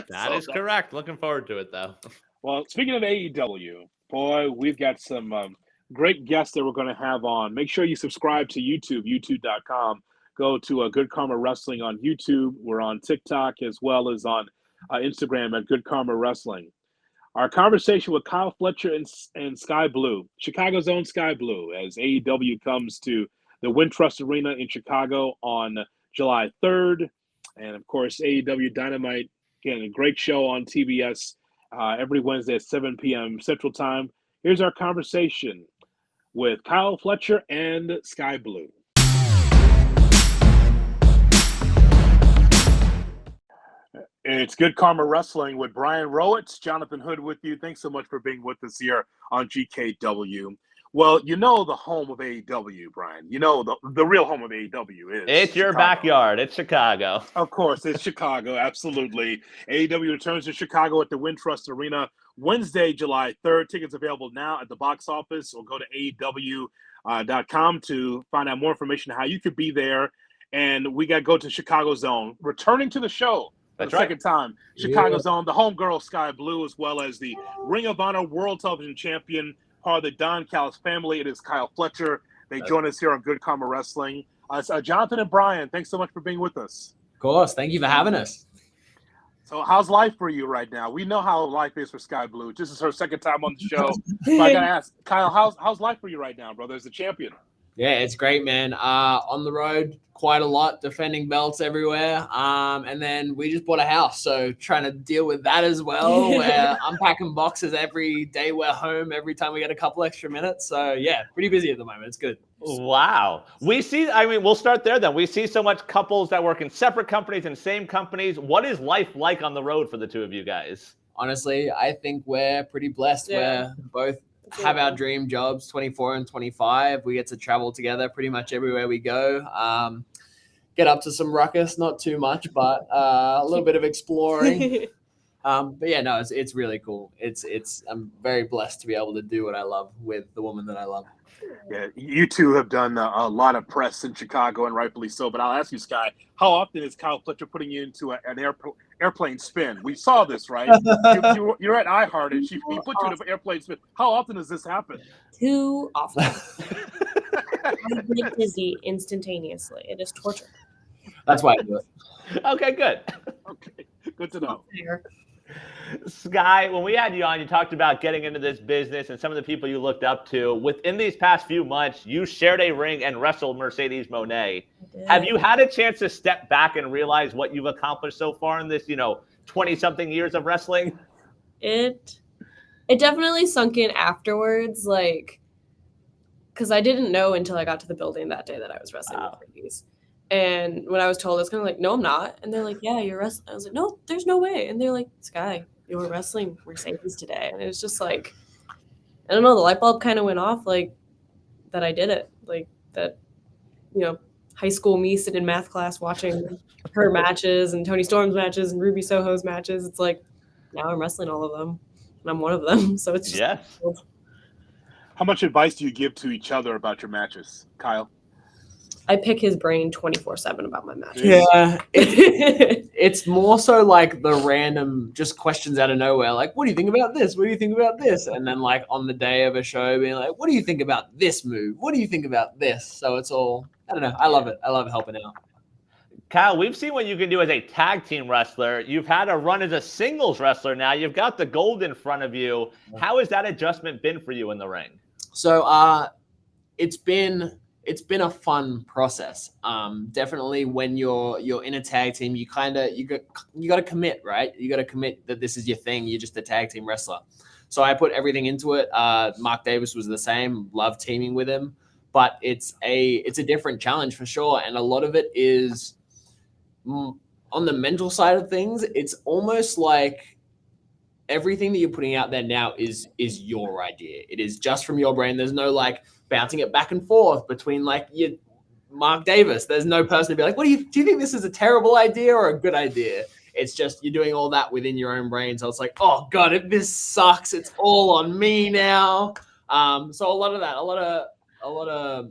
That is correct. Looking forward to it, though. Well, speaking of AEW, boy, we've got some great guests that we're going to have on. Make sure you subscribe to YouTube, youtube.com. Go to Good Karma Wrestling on YouTube. We're on TikTok as well as on Instagram at Good Karma Wrestling. Our conversation with Kyle Fletcher and Skye Blue, Chicago's own Skye Blue, as AEW comes to the Wintrust Arena in Chicago on July 3rd. And, of course, AEW Dynamite, again, a great show on TBS every Wednesday at 7 p.m. Central Time. Here's our conversation with Kyle Fletcher and Skye Blue. It's Good Karma Wrestling with Brian Rowitz, Jonathan Hood with you. Thanks so much for being with us here on GKW. Well, you know the home of AEW, Brian. You know the real home of AEW is It's your Chicago. backyard. It's Chicago. Of course, it's Chicago. Absolutely. AEW returns to Chicago at the Wintrust Arena Wednesday, July 3rd. Tickets available now at the box office, or go to AEW.com to find out more information on how you could be there. And we got to go to Chicago Zone. Returning to the show. For the second time, Chicago's own, the homegirl Skye Blue, as well as the Ring of Honor World Television Champion, part of the Don Callis family. It is Kyle Fletcher. They join us here on Good Karma Wrestling. Jonathan and Brian, thanks so much for being with us. Of course. Thank you for having us. So how's life for you right now? We know how life is for Skye Blue. This is her second time on the show. So I got to ask, Kyle, how's life for you right now, brother, as a champion? Yeah, it's great, man. On the road quite a lot, defending belts everywhere. And then we just bought a house, so trying to deal with that as well. We're unpacking boxes every day. We're home every time we get a couple extra minutes. So yeah, pretty busy at the moment. It's good. Wow. We'll start there then. We see so much couples that work in separate companies and same companies. What is life like on the road for the two of you guys? Honestly, I think we're pretty blessed. Yeah. We're both have our dream jobs, 24 and 25. We get to travel together pretty much everywhere we go. Get up to some ruckus, not too much, but a little bit of exploring. But yeah, no, it's really cool. I'm very blessed to be able to do what I love with the woman that I love. Yeah, you two have done a lot of press in Chicago, and rightfully so. But I'll ask you, Skye, how often is Kyle Fletcher putting you into an airplane spin? We saw this, right? You're at iHeart, and he put you in an airplane spin. How often does this happen? Too often. I get dizzy instantaneously. It is torture. That's why I do it. Okay, good. Okay, good to know. Skye, when we had you on, you talked about getting into this business and some of the people you looked up to. Within these past few months, you shared a ring and wrestled Mercedes Moné. Have you had a chance to step back and realize what you've accomplished so far in this, 20-something years of wrestling? It definitely sunk in afterwards, because I didn't know until I got to the building that day that I was wrestling Mercedes. And when I was told, I was kind of like, no, I'm not. And they're like, yeah, you're wrestling. I was like, no, there's no way. And they're like, Skye, you were wrestling Mercedes today. And it was just like, I don't know, the light bulb kind of went off, that I did it. That, high school me sitting in math class watching her matches and Tony Storm's matches and Ruby Soho's matches. It's like, now I'm wrestling all of them. And I'm one of them. So it's just cool. How much advice do you give to each other about your matches, Kyle? I pick his brain 24/7 about my matches. Yeah, it's more so like the random just questions out of nowhere. Like, what do you think about this? What do you think about this? And then on the day of a show, being like, what do you think about this move? What do you think about this? So it's all, I don't know. I love it. I love helping out. Kyle, we've seen what you can do as a tag team wrestler. You've had a run as a singles wrestler now. You've got the gold in front of you. How has that adjustment been for you in the ring? So it's been a fun process. Definitely when you're in a tag team, you got to commit, right? You got to commit that this is your thing. You're just a tag team wrestler. So I put everything into it. Mark Davis was the same. Love teaming with him, but it's a different challenge for sure. And a lot of it is on the mental side of things. It's almost like everything that you're putting out there now is your idea. It is just from your brain. There's no like bouncing it back and forth between like your Mark Davis. There's no person to be like, do you think this is a terrible idea or a good idea? It's just you're doing all that within your own brain. So it's like, oh God, if this sucks, it's all on me now. So a lot of that, a lot of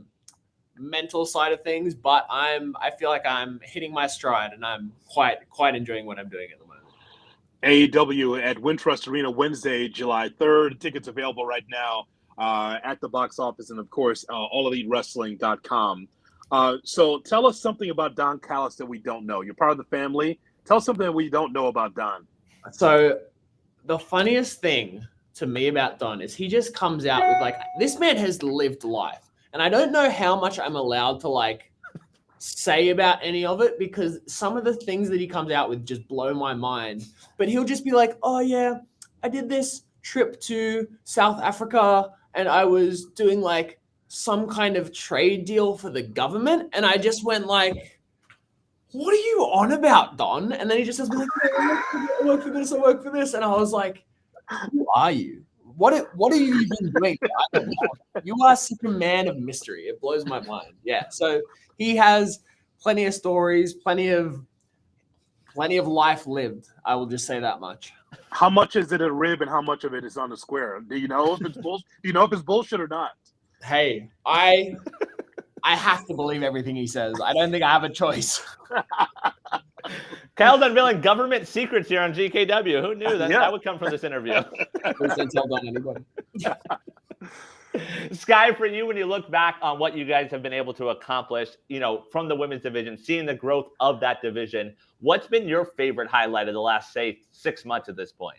mental side of things, but I feel like I'm hitting my stride and I'm quite enjoying what I'm doing at the moment. AEW at Wintrust Arena Wednesday, July 3rd. Tickets available right now at the box office and, of course, AllEliteWrestling.com. So tell us something about Don Callis that we don't know. You're part of the family. Tell us something that we don't know about Don. So the funniest thing to me about Don is he just comes out with like, this man has lived life. And I don't know how much I'm allowed to like say about any of it because some of the things that he comes out with just blow my mind. But he'll just be like, oh yeah, I did this trip to South Africa and I was doing like some kind of trade deal for the government. And I just went like, what are you on about, Don? And then he just says, like, I work for this. And I was like, who are you? What are you even doing? I don't know. You are such a man of mystery. It blows my mind. Yeah. So he has plenty of stories, plenty of life lived. I will just say that much. How much is it a rib and how much of it is on the square? Do you know if it's bullshit? Do you know if it's bullshit or not? Hey, I have to believe everything he says. I don't think I have a choice. Kyle's unveiling government secrets here on GKW. Who knew that that would come from this interview? Please don't tell Don anybody. Skye, for you, when you look back on what you guys have been able to accomplish, from the women's division, seeing the growth of that division, what's been your favorite highlight of the last, say, 6 months at this point?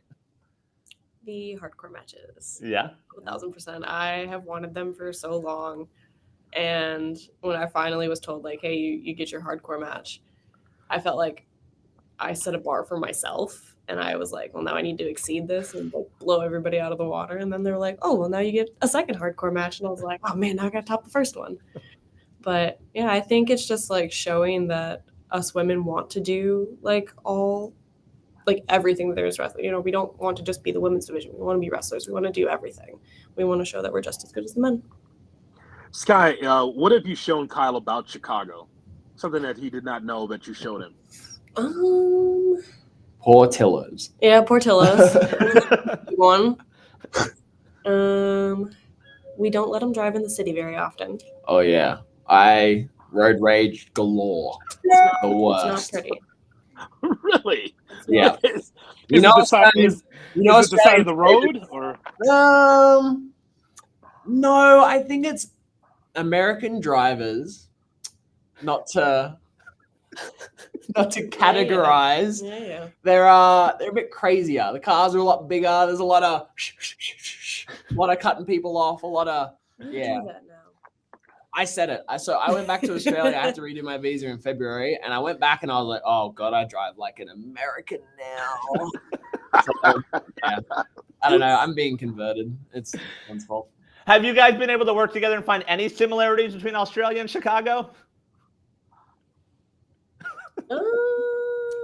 The hardcore matches. Yeah. 1,000%. I have wanted them for so long. And when I finally was told, like, hey, you get your hardcore match, I felt like I set a bar for myself. And I was like, well, now I need to exceed this and like, blow everybody out of the water. And then they were like, oh, well, now you get a second hardcore match. And I was like, oh, man, now I got to top the first one. But, yeah, I think it's just, like, showing that us women want to do, like, everything that there is wrestling. We don't want to just be the women's division. We want to be wrestlers. We want to do everything. We want to show that we're just as good as the men. Skye, what have you shown Kyle about Chicago? Something that he did not know that you showed him. Portillo's. Yeah, Portillo's. One. We don't let them drive in the city very often. Oh yeah, road rage galore. The worst. It's not pretty. Really? Yeah. Is it the side of the road or? No, I think it's American drivers. Not to categorize. Yeah. They're a bit crazier. The cars are a lot bigger. There's a lot of cutting people off. A lot of yeah. Do that now. I said it. So I went back to Australia. I had to redo my visa in February, and I went back and I was like, "Oh God, I drive like an American now." So, yeah. I don't know. I'm being converted. It's one's fault. Have you guys been able to work together and find any similarities between Australia and Chicago?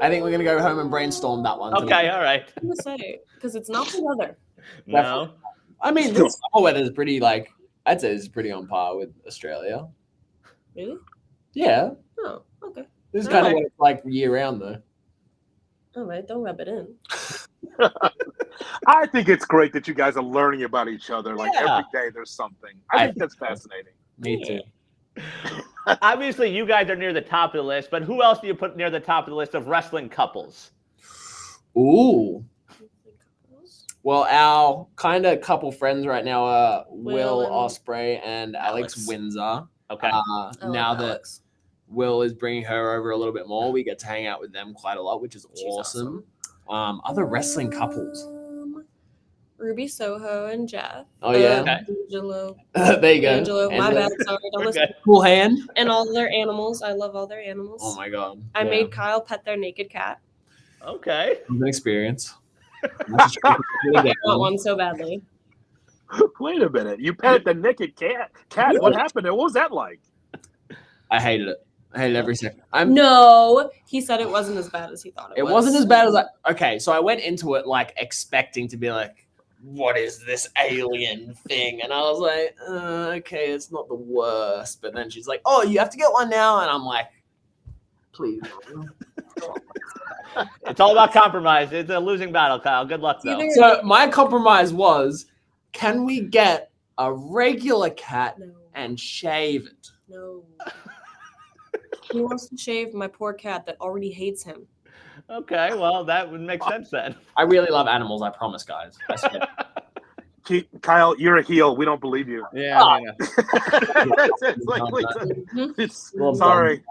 I think we're gonna go home and brainstorm that one. Okay, all right. I'm gonna say because it's not the weather. No. I mean, the summer weather is pretty I'd say it's pretty on par with Australia. Really? Yeah. Oh, okay. This is kind of what it's like year round though. All right, don't rub it in. I think it's great that you guys are learning about each other. Like every day there's something. I think that's fascinating. Me too. Obviously, you guys are near the top of the list, but who else do you put near the top of the list of wrestling couples? Ooh. Well, our kind of couple friends right now are Will Ospreay and Alex Windsor. Okay. Now that Will is bringing her over a little bit more, we get to hang out with them quite a lot, which is awesome. Other wrestling couples. Ruby Soho and Jeff. Oh yeah. Angelo. There you go. Angelo. My bad. Sorry. Don't listen. Cool hand. And all their animals. I love all their animals. Oh my God. I made Kyle pet their naked cat. Okay. An experience. I want one so badly. Wait a minute. You petted the naked cat. What happened? What was that like? I hated it. I hate it every second. No, he said it wasn't as bad as he thought it was. It wasn't as bad as okay, so I went into it like expecting to be like, what is this alien thing? And I was like, okay, it's not the worst. But then she's like, oh, you have to get one now. And I'm like, please. It's all about compromise. It's a losing battle, Kyle. Good luck, though. So my compromise was, can we get a regular cat and shave it? No. He wants to shave my poor cat that already hates him. Okay, well, that would make sense then. I really love animals, I promise, guys. I swear. Kyle, you're a heel. We don't believe you. Yeah. Sorry.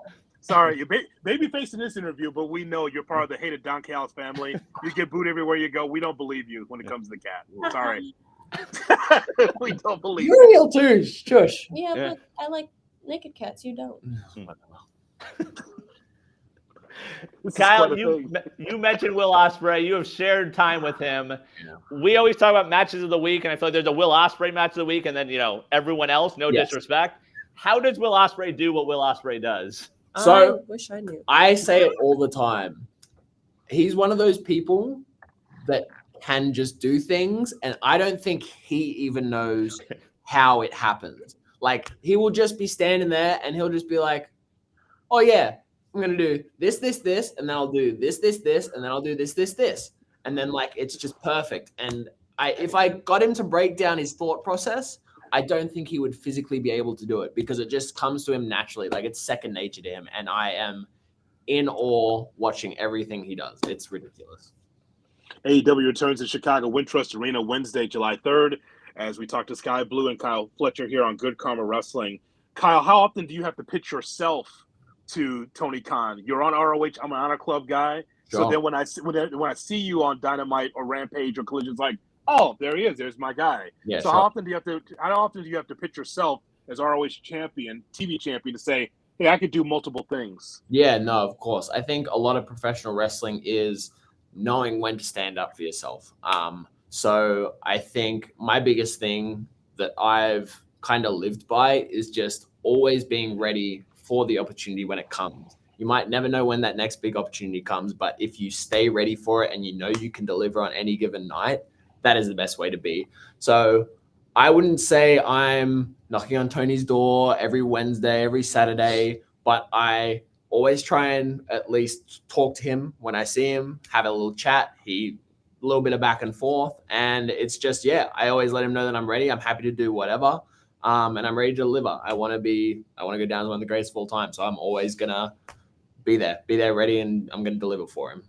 You're babyface in this interview, but we know you're part of the hated Don Callis family. You get booed everywhere you go. We don't believe you when it comes to the cat. Sorry. We don't believe you. You're real too. Shush. Yeah, but I like naked cats. You don't. Kyle, you mentioned Will Ospreay. You have shared time with him. Yeah. We always talk about matches of the week, and I feel like there's a Will Ospreay match of the week, and then everyone else. No disrespect. How does Will Ospreay do what Will Ospreay does? So I wish I knew. I say it all the time. He's one of those people that can just do things, and I don't think he even knows how it happens. Like, he will just be standing there, and he'll just be like, "Oh yeah, I'm gonna do this, and then I'll do this, and then I'll do this, and then like it's just perfect." And if I got him to break down his thought process, I don't think he would physically be able to do it because it just comes to him naturally. Like, it's second nature to him, and I am in awe watching everything he does. It's ridiculous. AEW returns to Chicago Wintrust Arena Wednesday, July 3rd, as we talk to Skye Blue and Kyle Fletcher here on Good Karma Wrestling. Kyle, how often do you have to pitch yourself to Tony Khan? You're on ROH. I'm an Honor Club guy. Sure. So then when I see you on Dynamite or Rampage or Collision, it's like, oh, there he is. There's my guy. Yeah, so sure. How often do you have to pitch yourself as ROH champion, TV champion, to say, hey, I could do multiple things? Yeah, no, of course. I think a lot of professional wrestling is knowing when to stand up for yourself. So I think my biggest thing that I've kind of lived by is just always being ready for the opportunity when it comes. You might never know when that next big opportunity comes, but if you stay ready for it and you know you can deliver on any given night, that is the best way to be. So I wouldn't say I'm knocking on Tony's door every Wednesday, every Saturday, but I always try and at least talk to him when I see him, have a little chat, a little bit of back and forth. And it's just, I always let him know that I'm ready. I'm happy to do whatever. And I'm ready to deliver. I want to go down as one of the greatest of all time. So I'm always going to be there ready, and I'm going to deliver for him.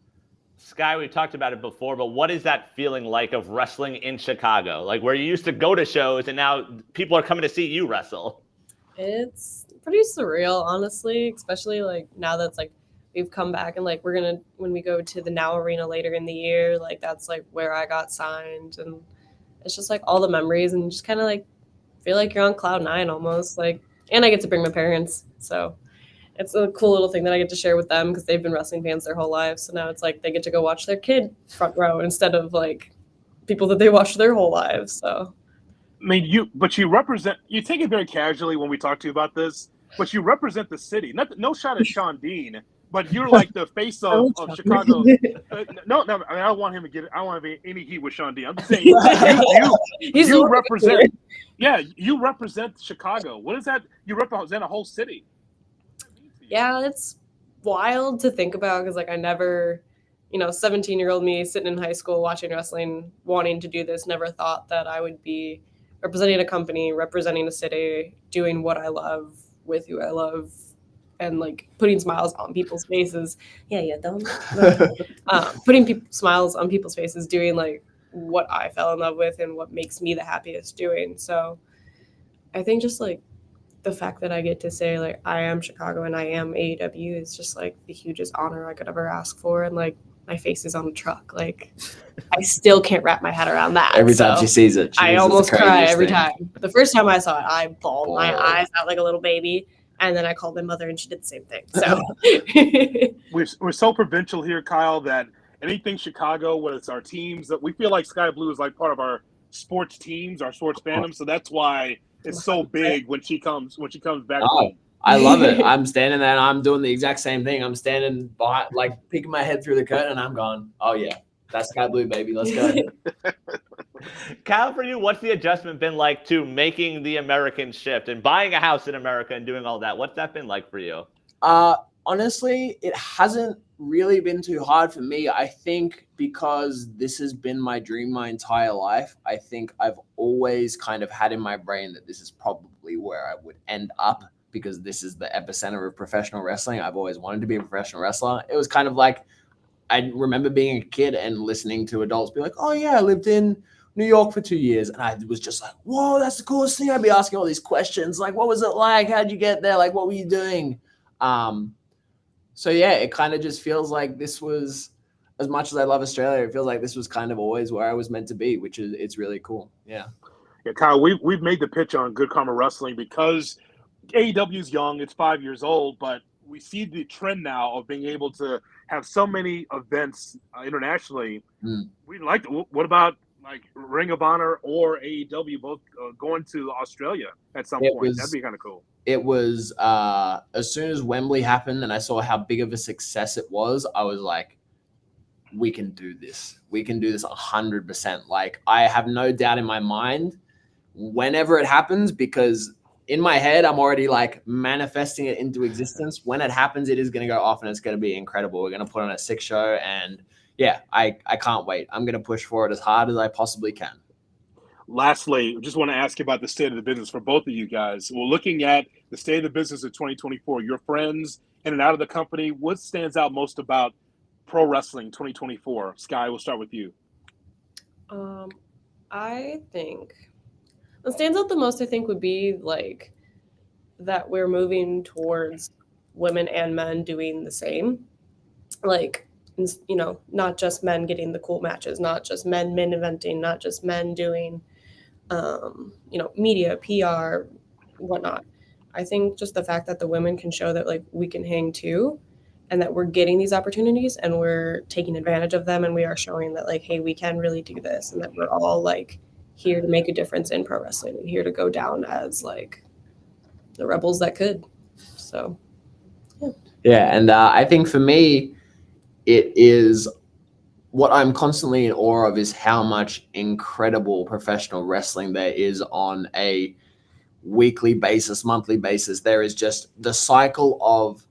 Skye, we've talked about it before, but what is that feeling like of wrestling in Chicago? Like, where you used to go to shows and now people are coming to see you wrestle. It's pretty surreal, honestly, especially like now that's like we've come back and like when we go to the Now Arena later in the year, like that's like where I got signed, and it's just like all the memories, and you just kind of like feel like you're on cloud nine almost, like, and I get to bring my parents, so it's a cool little thing that I get to share with them because they've been wrestling fans their whole lives. So now it's like they get to go watch their kid front row instead of like people that they watched their whole lives. So, I mean, you take it very casually when we talk to you about this, but you represent the city. No shot at Sean Dean, but you're like the face of Chicago. No, I mean, I don't want him to I don't want to be any heat with Sean Dean. I'm just saying you represent. Yeah, you represent Chicago. What is that? You represent a whole city. Yeah, it's wild to think about because, like, I never, 17-year-old me sitting in high school watching wrestling, wanting to do this, never thought that I would be representing a company, representing a city, doing what I love with who I love, and, like, putting smiles on people's faces. Yeah, don't. Putting smiles on people's faces, doing, like, what I fell in love with and what makes me the happiest doing. So I think just, like, the fact that I get to say, like, I am Chicago and I am AEW is just, like, the hugest honor I could ever ask for. And, like, my face is on a truck. Like, I still can't wrap my head around that. Every time she sees it, I almost cry every time. The first time I saw it, I bawled my eyes out like a little baby. And then I called my mother and she did the same thing. So we're so provincial here, Kyle, that anything Chicago, whether it's our teams, that we feel like Skye Blue is like part of our sports teams, our sports fandom. So that's why it's so big when she comes back. Oh, I love it. I'm standing there and I'm doing the exact same thing. I'm standing by, like, peeking my head through the curtain and I'm going, oh yeah, that's Sky Blue, baby. Let's go. Kyle, for you, what's the adjustment been like to making the American shift and buying a house in America and doing all that? What's that been like for you? Honestly, it hasn't really been too hard for me. I think because this has been my dream my entire life, I think I've always kind of had in my brain that this is probably where I would end up, because this is the epicenter of professional wrestling. I've always wanted to be a professional wrestler. It was kind of like, I remember being a kid and listening to adults be like, oh yeah, I lived in New York for 2 years. And I was just like, whoa, that's the coolest thing. I'd be asking all these questions. Like, what was it like? How'd you get there? Like, what were you doing? So yeah, it kind of just feels like this was, as much as I love Australia, it feels like this was kind of always where I was meant to be, which is, it's really cool. Yeah. Yeah, Kyle, we've made the pitch on Good Karma Wrestling because AEW is young, it's 5 years old, but we see the trend now of being able to have so many events internationally. We'd like to, what about like Ring of Honor or AEW both going to Australia at some point? That'd be kind of cool. It was as soon as Wembley happened and I saw how big of a success it was, I was like, we can do this. We can do this 100%. Like, I have no doubt in my mind whenever it happens, because in my head, I'm already like manifesting it into existence. When it happens, it is going to go off and it's going to be incredible. We're going to put on a sick show. And yeah, I can't wait. I'm going to push for it as hard as I possibly can. Lastly, I just want to ask you about the state of the business for both of you guys. Well, looking at the state of the business of 2024, your friends in and out of the company, what stands out most about pro wrestling 2024? Skye, we'll start with you. I think what stands out the most, I think, would be like that we're moving towards women and men doing the same. Like, you know, not just men getting the cool matches, not just men main eventing, not just men doing, you know, media, PR, whatnot. I think just the fact that the women can show that like we can hang too, and that we're getting these opportunities and we're taking advantage of them, and we are showing that like, hey, we can really do this, and that we're all like here to make a difference in pro wrestling and here to go down as like the rebels that could. So yeah, and I think for me, it is what I'm constantly in awe of is how much incredible professional wrestling there is on a weekly basis, monthly basis. There is just the cycle of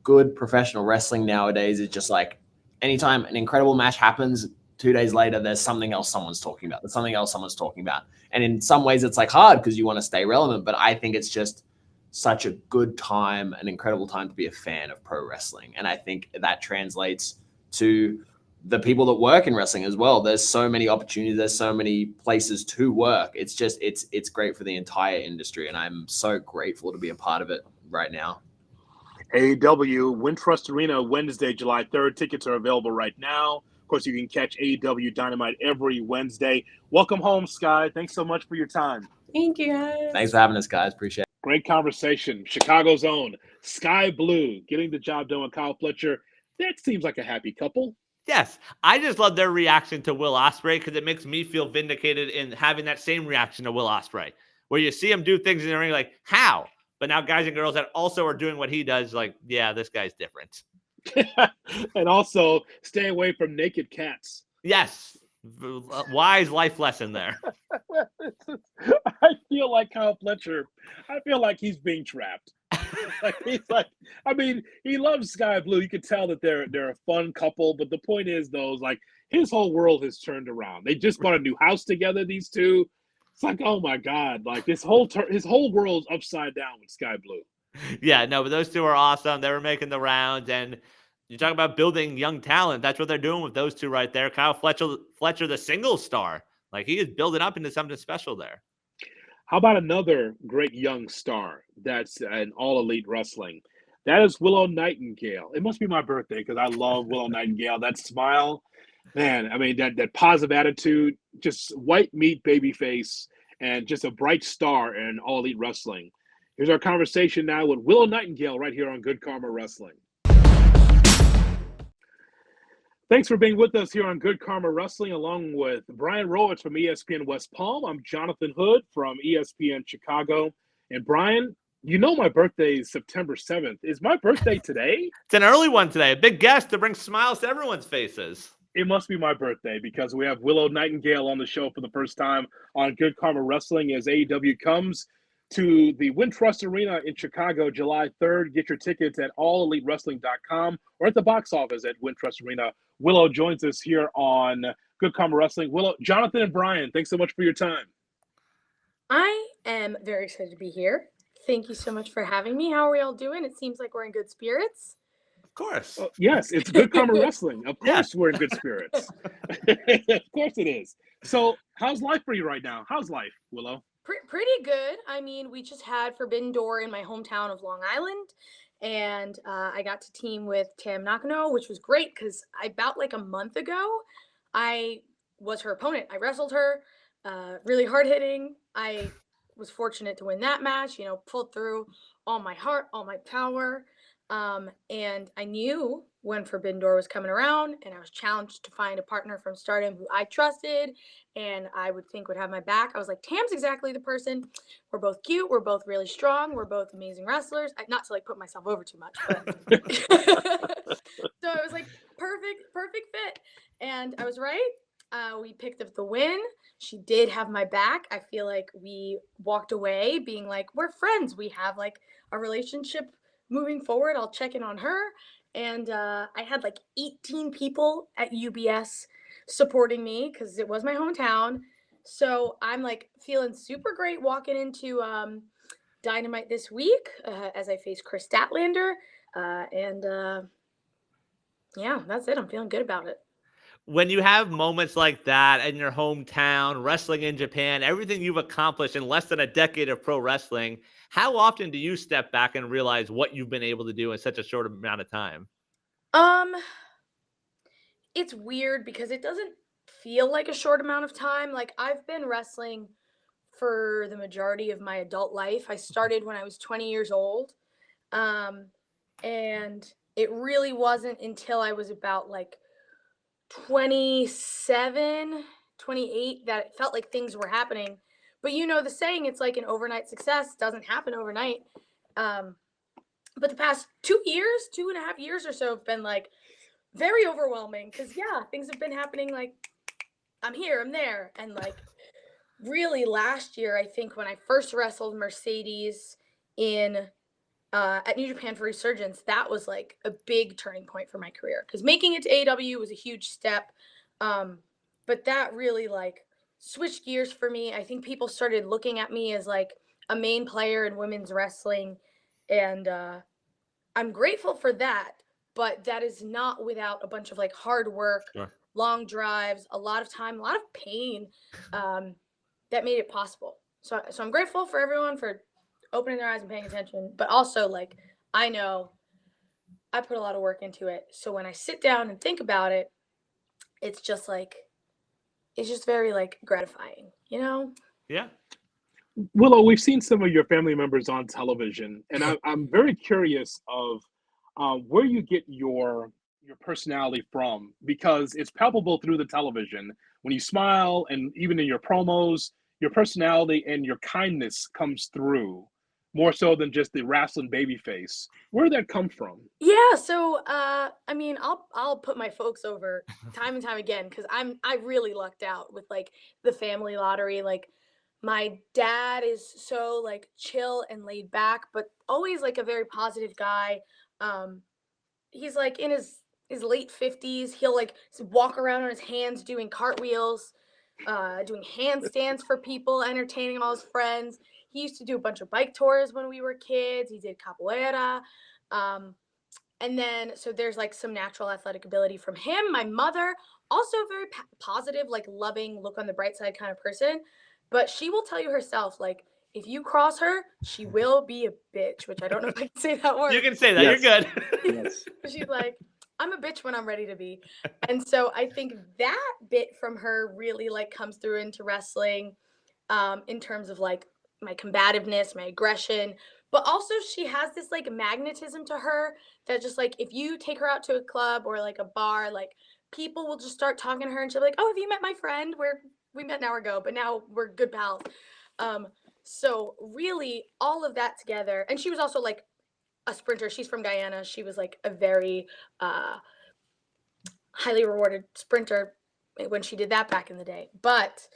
good professional wrestling nowadays is just like anytime an incredible match happens, 2 days later, there's something else someone's talking about. There's something else someone's talking about. And in some ways it's like hard because you want to stay relevant, but I think it's just such a good time, an incredible time to be a fan of pro wrestling. And I think that translates to the people that work in wrestling as well. There's so many opportunities. There's so many places to work. It's just, it's great for the entire industry. And I'm so grateful to be a part of it right now. AEW Wintrust Arena, Wednesday, July 3rd. Tickets are available right now. Of course, you can catch AEW Dynamite every Wednesday. Welcome home, Skye. Thanks so much for your time. thank you guys. Thanks for having us, guys. Appreciate it. Great conversation. Chicago's own Skye Blue getting the job done with Kyle Fletcher. That seems like a happy couple. Yes, I just love their reaction to Will Ospreay because it makes me feel vindicated in having that same reaction to Will Ospreay, where you see him do things in the ring like, how? But now guys and girls that also are doing what he does, like, yeah, this guy's different. And also stay away from naked cats. Yes, wise life lesson there. I feel like Kyle Fletcher, I feel like he's being trapped. I mean, he loves Skye Blue. You can tell that they're a fun couple, but the point is, though, like his whole world has turned around. They just bought a new house together, these two. It's like, oh my God, like his whole world's upside down with Skye Blue. Yeah, no, but those two are awesome. They were making the rounds, and you talk about building young talent. That's what they're doing with those two right there. Kyle Fletcher, the single star, like he is building up into something special there. How about another great young star that's in All Elite Wrestling? That is Willow Nightingale. It must be my birthday because I love Willow Nightingale. That smile, man, I mean, that positive attitude, just white meat baby face, and just a bright star in All Elite Wrestling. Here's our conversation now with Willow Nightingale right here on Good Karma Wrestling. Thanks for being with us here on Good Karma Wrestling, along with Brian Rowitz from ESPN West Palm. I'm Jonathan Hood from ESPN Chicago. And Brian, You know my birthday is September 7th. Is my birthday today? It's an early one today. A big guest to bring smiles to everyone's faces. It must be my birthday because we have Willow Nightingale on the show for the first time on Good Karma Wrestling as AEW comes to the Wintrust Arena in Chicago July 3rd. Get your tickets at allelitewrestling.com or at the box office at Wintrust Arena. Willow joins us here on Good Karma Wrestling. Willow, Jonathan, and Brian, thanks so much for your time. I am very excited to be here. Thank you so much for having me. How are we all doing? It seems like we're in good spirits. Of course. Yes, it's Good Karma Wrestling. Of course, Yeah. we're in good spirits. Of course it is. So, how's life for you right now? How's life, Willow? Pretty good. I mean, we just had Forbidden Door in my hometown of Long Island, and I got to team with Tam Nakano, which was great because about like a month ago, I was her opponent. I wrestled her, really hard hitting. I was fortunate to win that match. You know, pulled through all my heart, all my power. And I knew when Forbidden Door was coming around, and I was challenged to find a partner from Stardom who I trusted and I would think would have my back. I was like, Tam's exactly the person. We're both cute. We're both really strong. We're both amazing wrestlers. Not to like put myself over too much, but so it was like perfect fit. And I was right. We picked up the win. She did have my back. I feel like we walked away being like, we're friends. We have like a relationship moving forward. I'll check in on her. And I had like 18 people at UBS supporting me because it was my hometown. So I'm like feeling super great walking into Dynamite this week as I face Chris Statlander. Yeah, that's it. I'm feeling good about it. When you have moments like that in your hometown, wrestling in Japan, everything you've accomplished in less than a decade of pro wrestling, how often do you step back and realize what you've been able to do in such a short amount of time? It's weird because it doesn't feel like a short amount of time. Like I've been wrestling for the majority of my adult life. I started when I was 20 years old. And it really wasn't until I was about like 27, 28 that it felt like things were happening. But you know the saying, it's like an overnight success doesn't happen overnight. But the past 2.5 years or so have been like very overwhelming because yeah, things have been happening like I'm here, I'm there. And like really last year, I think when I first wrestled Mercedes in at New Japan for Resurgence, that was like a big turning point for my career because making it to AEW was a huge step. But that really like switched gears for me. I think people started looking at me as like a main player in women's wrestling. And I'm grateful for that. But that is not without a bunch of like hard work, Sure. long drives, a lot of time, a lot of pain that made it possible. So I'm grateful for everyone for opening their eyes and paying attention, but also like I know I put a lot of work into it. So when I sit down and think about it, it's just very like gratifying, you know? Yeah. Willow, we've seen some of your family members on television, and I'm very curious of where you get your personality from because it's palpable through the television. When you smile and even in your promos, your personality and your kindness comes through more so than just the wrestling baby face. Where did that come from? Yeah, so I mean, I'll put my folks over time and time again because I really lucked out with like the family lottery. Like my dad is so like chill and laid back, but always like a very positive guy. He's like in his late 50s. He'll like walk around on his hands doing cartwheels, doing handstands for people, entertaining all his friends. He used to do a bunch of bike tours when we were kids. He did capoeira. And then, so there's like some natural athletic ability from him. My mother, also very positive, like loving, look on the bright side kind of person. But she will tell you herself, like, if you cross her, she will be a bitch, which I don't know if I can say that word. You can say that. Yes. You're good. Yes. She's like, I'm a bitch when I'm ready to be. And so I think that bit from her really like comes through into wrestling in terms of like my combativeness, my aggression, but also she has this like magnetism to her that just like if you take her out to a club or like a bar, like people will just start talking to her and she'll be like, oh, have you met my friend? We met an hour ago, but now we're good pals. So really all of that together, and she was also like a sprinter. She's from Guyana. She was like a very highly rewarded sprinter when she did that back in the day. But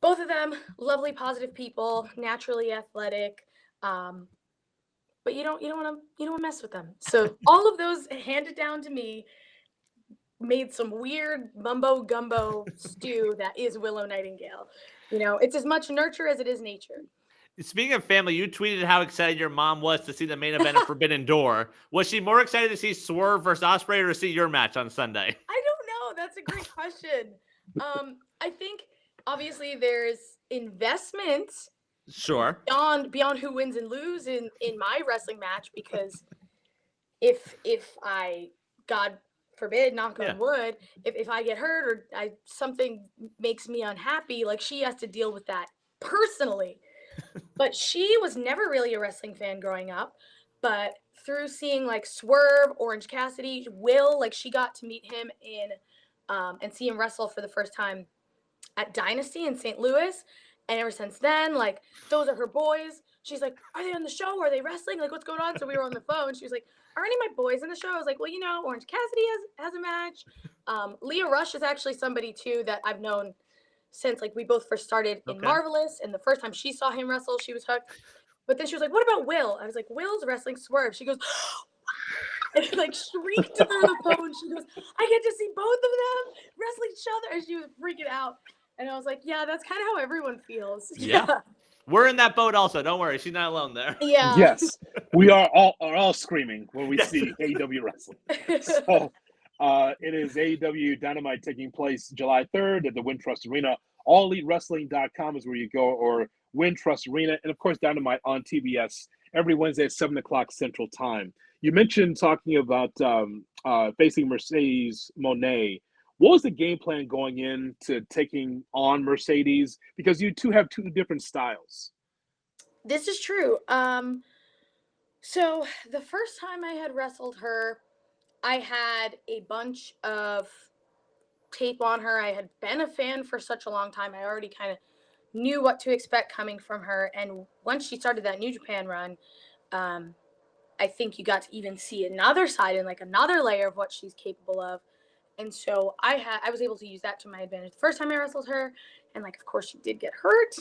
both of them, lovely, positive people, naturally athletic. But you don't want to mess with them. So all of those handed down to me made some weird mumbo gumbo stew that is Willow Nightingale. It's as much nurture as it is nature. Speaking of family, you tweeted how excited your mom was to see the main event of Forbidden Door. Was she more excited to see Swerve versus Ospreay or to see your match on Sunday? I don't know. That's a great question. I think obviously there's investment. Sure. Beyond who wins and lose in my wrestling match, because if I, God forbid, knock on wood, if I get hurt or something makes me unhappy, like she has to deal with that personally. But she was never really a wrestling fan growing up, but through seeing like Swerve, Orange Cassidy, Will, like she got to meet him and see him wrestle for the first time at Dynasty in St. Louis. And ever since then, like, those are her boys. She's like, are they on the show? Are they wrestling? Like, what's going on? So we were on the phone. She was like, are any of my boys in the show? I was like, well, Orange Cassidy has a match. Leah Rush is actually somebody, too, that I've known since, like, we both first started in Marvelous. And the first time she saw him wrestle, she was hooked. But then she was like, what about Will? I was like, Will's wrestling Swerve. She goes, and like shrieked through the phone. She goes, I get to see both of them wrestle each other. And she was freaking out. And I was like, yeah, that's kind of how everyone feels. Yeah. We're in that boat also. Don't worry. She's not alone there. Yeah. Yes. We are all screaming when we see AEW wrestling. So it is AEW Dynamite taking place July 3rd at the Wintrust Arena. AllEliteWrestling.com is where you go, or Wintrust Arena. And, of course, Dynamite on TBS every Wednesday at 7 o'clock Central Time. You mentioned talking about facing Mercedes Moné. What was the game plan going into taking on Mercedes? Because you two have two different styles. This is true. So the first time I had wrestled her, I had a bunch of tape on her. I had been a fan for such a long time. I already kind of knew what to expect coming from her. And once she started that New Japan run, I think you got to even see another side and like another layer of what she's capable of. And so I was able to use that to my advantage the first time I wrestled her. And like, of course, she did get hurt.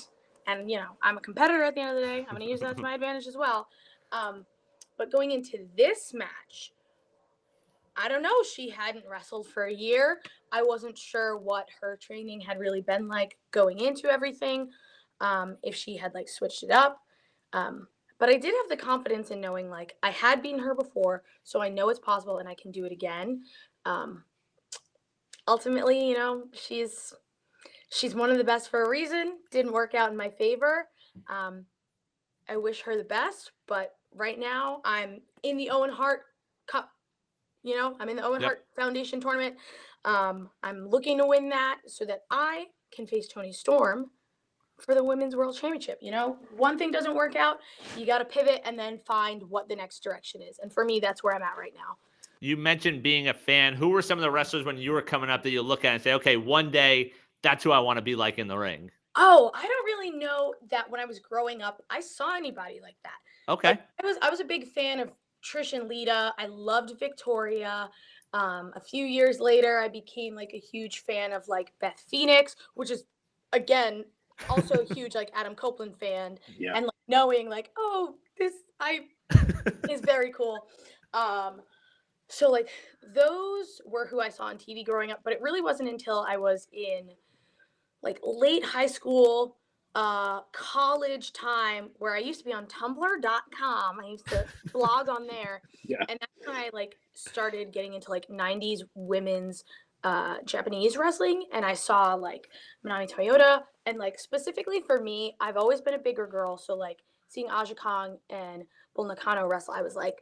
And, I'm a competitor at the end of the day. I'm going to use that to my advantage as well. But going into this match, I don't know. She hadn't wrestled for a year. I wasn't sure what her training had really been like going into everything, if she had like switched it up. But I did have the confidence in knowing like I had beaten her before, so I know it's possible and I can do it again. Ultimately, she's one of the best for a reason. Didn't work out in my favor. I wish her the best, but right now I'm in the Owen Hart Cup. I'm in the Owen Hart Foundation tournament. I'm looking to win that so that I can face Toni Storm for the Women's World Championship. One thing doesn't work out, you got to pivot and then find what the next direction is. And for me, that's where I'm at right now. You mentioned being a fan. Who were some of the wrestlers when you were coming up that you look at and say, okay, one day that's who I want to be like in the ring? Oh, I don't really know that when I was growing up, I saw anybody like that. Okay. I was a big fan of Trish and Lita. I loved Victoria. A few years later, I became like a huge fan of like Beth Phoenix, which is, again, also a huge like Adam Copeland fan. Yeah. And like knowing like, oh, this is very cool. So like those were who I saw on TV growing up, but it really wasn't until I was in like late high school, college time, where I used to be on tumblr.com. I used to blog on there. Yeah. And that's when I like started getting into like 90s women's Japanese wrestling. And I saw like Manami Toyota, and like specifically for me, I've always been a bigger girl. So like seeing Aja Kong and Bull Nakano wrestle, I was like,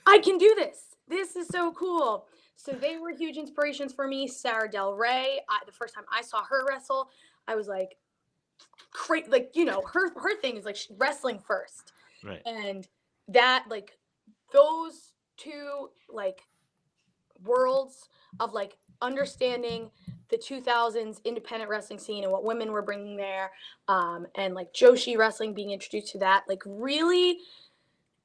I can do this. This is so cool. So they were huge inspirations for me. Sarah Del Rey, the first time I saw her wrestle, I was like, great. Like, her thing is like wrestling first. Right. And that, like, those two, like, worlds of, like, understanding the 2000s independent wrestling scene and what women were bringing there, and like Joshi wrestling being introduced to that, like really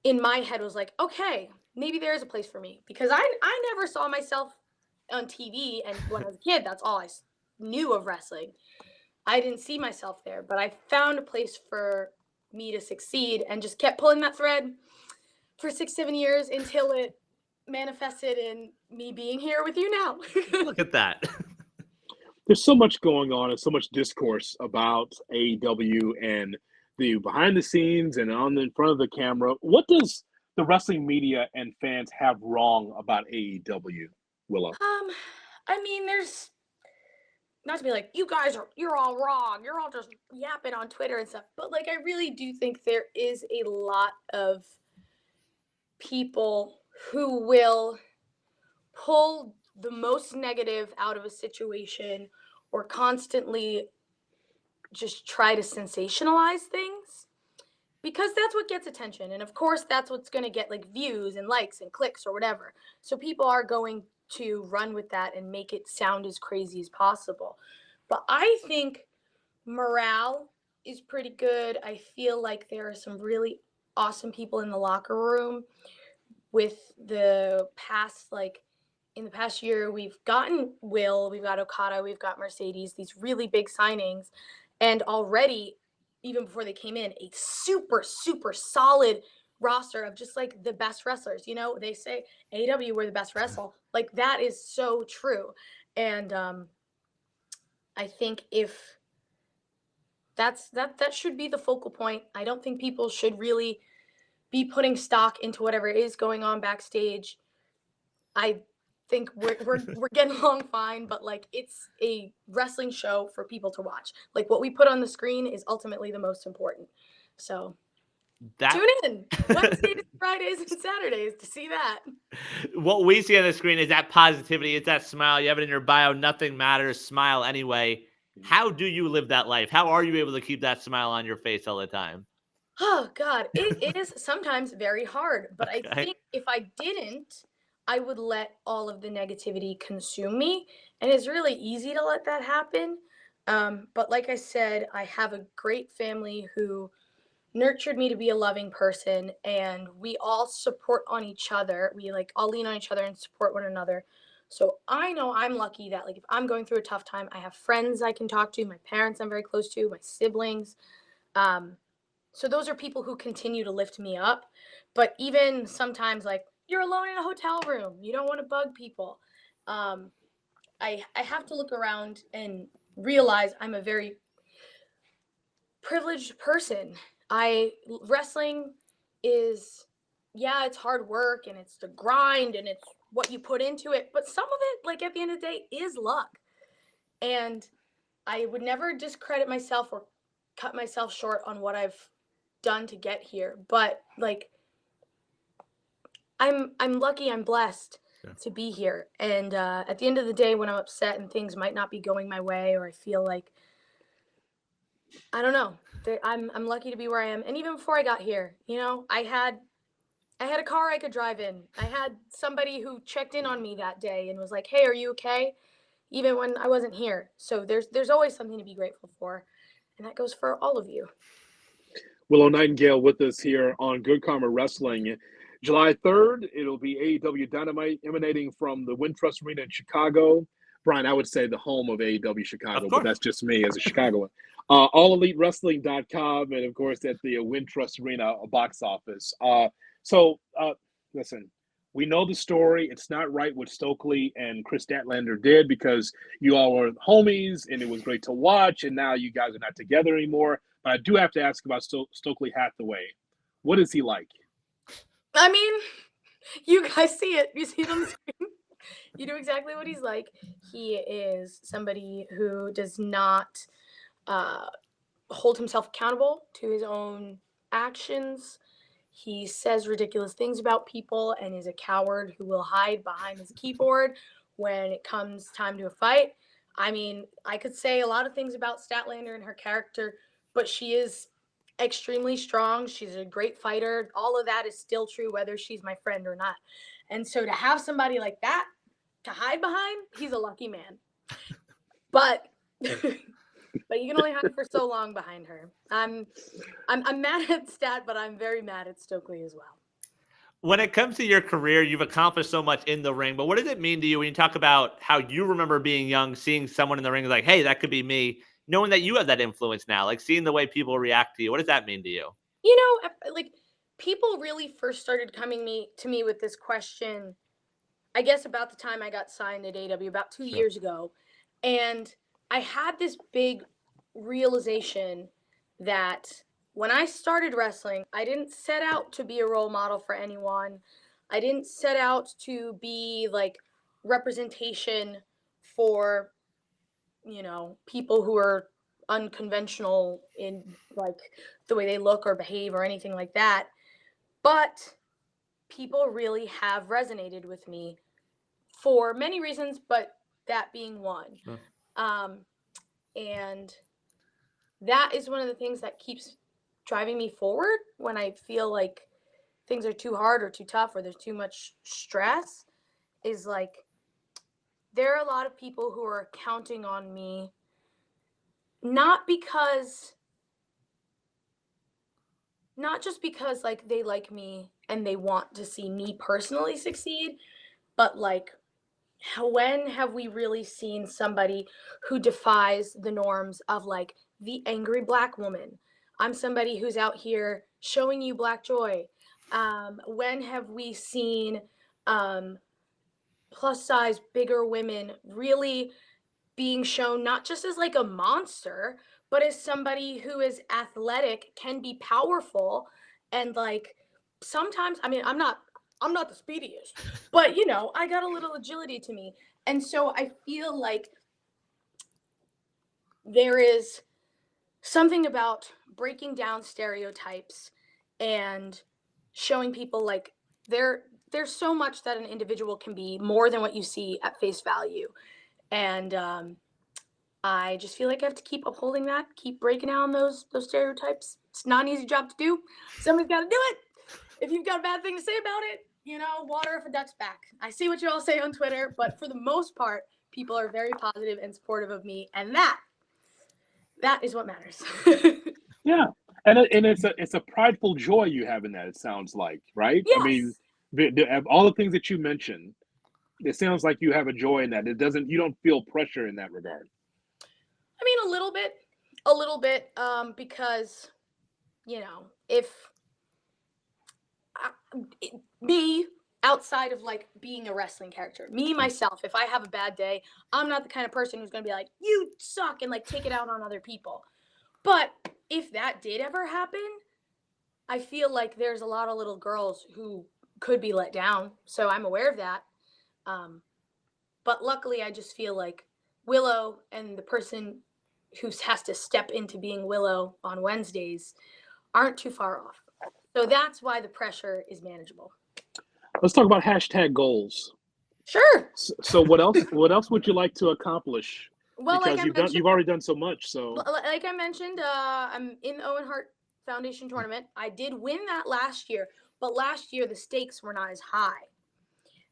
in my head was like, okay, maybe there is a place for me, because I never saw myself on TV, and when I was a kid, that's all I knew of wrestling. I didn't see myself there, but I found a place for me to succeed and just kept pulling that thread for 6-7 years until it manifested in me being here with you now. Look at that. There's so much going on and so much discourse about AEW and the behind the scenes and in front of the camera. What does the wrestling media and fans have wrong about AEW, Willow? I mean, there's not to be like, you're all wrong. You're all just yapping on Twitter and stuff. But like, I really do think there is a lot of people who will pull the most negative out of a situation or constantly just try to sensationalize things, because that's what gets attention. And of course, that's what's going to get like views and likes and clicks or whatever. So people are going to run with that and make it sound as crazy as possible. But I think morale is pretty good. I feel like there are some really awesome people in the locker room. With the past, like in the past year, we've gotten Will, we've got Okada, we've got Mercedes, these really big signings. And already, even before they came in, a super, super solid roster of just like the best wrestlers. You know, they say AEW, we're the best wrestler. Like, that is so true. And I think if that should be the focal point. I don't think people should really be putting stock into whatever is going on backstage. I think we're getting along fine, but like, it's a wrestling show for people to watch. Like, what we put on the screen is ultimately the most important. So tune in Wednesdays, Fridays, and Saturdays to see that. What we see on the screen is that positivity. It's that smile. You have it in your bio. Nothing matters. Smile anyway. How do you live that life? How are you able to keep that smile on your face all the time? Oh God, it is sometimes very hard, but okay. I think if I didn't, I would let all of the negativity consume me, and it's really easy to let that happen. But like I said, I have a great family who nurtured me to be a loving person, and we all support on each other. We like all lean on each other and support one another. So I know I'm lucky that like if I'm going through a tough time, I have friends I can talk to, my parents I'm very close to, my siblings. So those are people who continue to lift me up. But even sometimes, like, you're alone in a hotel room, you don't want to bug people. I have to look around and realize I'm a very privileged person. Wrestling is, yeah, it's hard work and it's the grind and it's what you put into it. But some of it, like at the end of the day, is luck. And I would never discredit myself or cut myself short on what I've done to get here, but like I'm lucky, I'm blessed to be here. And at the end of the day, when I'm upset and things might not be going my way, or I feel like I don't know, I'm lucky to be where I am. And even before I got here, you know, I had a car I could drive in. I had somebody who checked in on me that day and was like, "Hey, are you okay?" Even when I wasn't here. So there's always something to be grateful for, and that goes for all of you. Willow Nightingale with us here on Good Karma Wrestling. July 3rd, it'll be AEW Dynamite emanating from the Wintrust Arena in Chicago. Brian, I would say the home of AEW Chicago, but that's just me as a Chicagoan. AllEliteWrestling.com, and of course at the Wintrust Arena box office. Listen, we know the story. It's not right what Stokely and Chris Statlander did, because you all were homies and it was great to watch, and now you guys are not together anymore. But I do have to ask about Stokely Hathaway. What is he like? I mean, you guys see it. You see it on the screen. You know exactly what he's like. He is somebody who does not hold himself accountable to his own actions. He says ridiculous things about people and is a coward who will hide behind his keyboard when it comes time to a fight. I mean, I could say a lot of things about Statlander and her character, but she is extremely strong. She's a great fighter. All of that is still true, whether she's my friend or not. And so to have somebody like that to hide behind, he's a lucky man. but but you can only hide for so long behind her. I'm mad at Stat, but I'm very mad at Stokely as well. When it comes to your career, you've accomplished so much in the ring, but what does it mean to you when you talk about how you remember being young, seeing someone in the ring like, hey, that could be me, knowing that you have that influence now, like seeing the way people react to you? What does that mean to you? You know, like people really first started coming to me with this question, I guess about the time I got signed at AEW, about 2 Sure. years ago. And I had this big realization that when I started wrestling, I didn't set out to be a role model for anyone. I didn't set out to be like representation for, you know, people who are unconventional in like the way they look or behave or anything like that. But people really have resonated with me for many reasons, but that being one. Sure. And that is one of the things that keeps driving me forward when I feel like things are too hard or too tough or there's too much stress, is like there are a lot of people who are counting on me, not just because like they like me and they want to see me personally succeed, but like when have we really seen somebody who defies the norms of like the angry Black woman? I'm somebody who's out here showing you Black joy. When have we seen plus size, bigger women really being shown not just as like a monster, but as somebody who is athletic, can be powerful, and like sometimes, I mean, I'm not the speediest, but you know, I got a little agility to me. And so I feel like there is something about breaking down stereotypes and showing people like there's so much that an individual can be more than what you see at face value. And I just feel like I have to keep upholding that, keep breaking down those stereotypes. It's not an easy job to do. Somebody's got to do it. If you've got a bad thing to say about it, you know, water off a duck's back. I see what you all say on Twitter, but for the most part, people are very positive and supportive of me, and that is what matters. Yeah, and it's a prideful joy you have in that. It sounds like, right? Yes. I mean, all the things that you mentioned, it sounds like you have a joy in that. You don't feel pressure in that regard. I mean, a little bit, because, you know, me outside of like being a wrestling character, me myself, if I have a bad day, I'm not the kind of person who's going to be like, you suck, and like take it out on other people. But if that did ever happen, I feel like there's a lot of little girls who could be let down. So I'm aware of that. But luckily, I just feel like Willow and the person who has to step into being Willow on Wednesdays aren't too far off. So that's why the pressure is manageable. Let's talk about hashtag goals. Sure. So what else? What else would you like to accomplish? Well, because you've already done so much. So like I mentioned, I'm in the Owen Hart Foundation tournament. I did win that last year, but last year the stakes were not as high.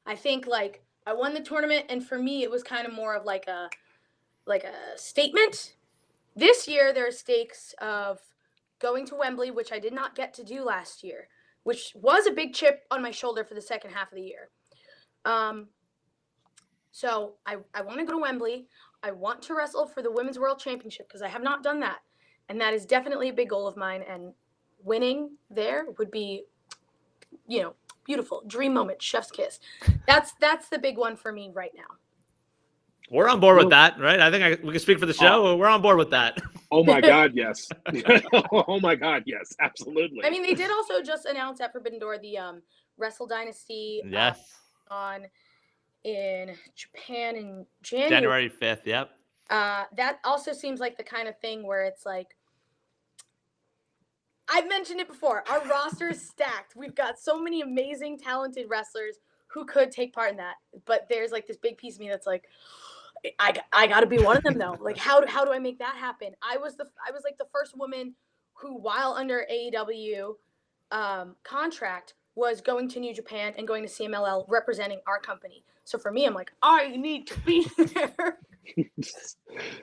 I think like I won the tournament, and for me it was kind of more of like a statement. This year there are stakes of going to Wembley, which I did not get to do last year, which was a big chip on my shoulder for the second half of the year. So I want to go to Wembley. I want to wrestle for the Women's World Championship because I have not done that. And that is definitely a big goal of mine. And winning there would be, you know, beautiful. Dream moment, chef's kiss. That's the big one for me right now. We're on board with that, right? I think we can speak for the show. We're on board with that. Oh my God, yes. Oh my God, yes, absolutely. I mean, they did also just announce at Forbidden Door the Wrestle Dynasty on in Japan in January 5th. Yep. That also seems like the kind of thing where it's like, I've mentioned it before. Our roster is stacked. We've got so many amazing, talented wrestlers who could take part in that. But there's like this big piece of me that's like, I got to be one of them though. Like, how do I make that happen? I was like the first woman who, while under AEW contract, was going to New Japan and going to CMLL representing our company. So for me, I'm like, I need to be there.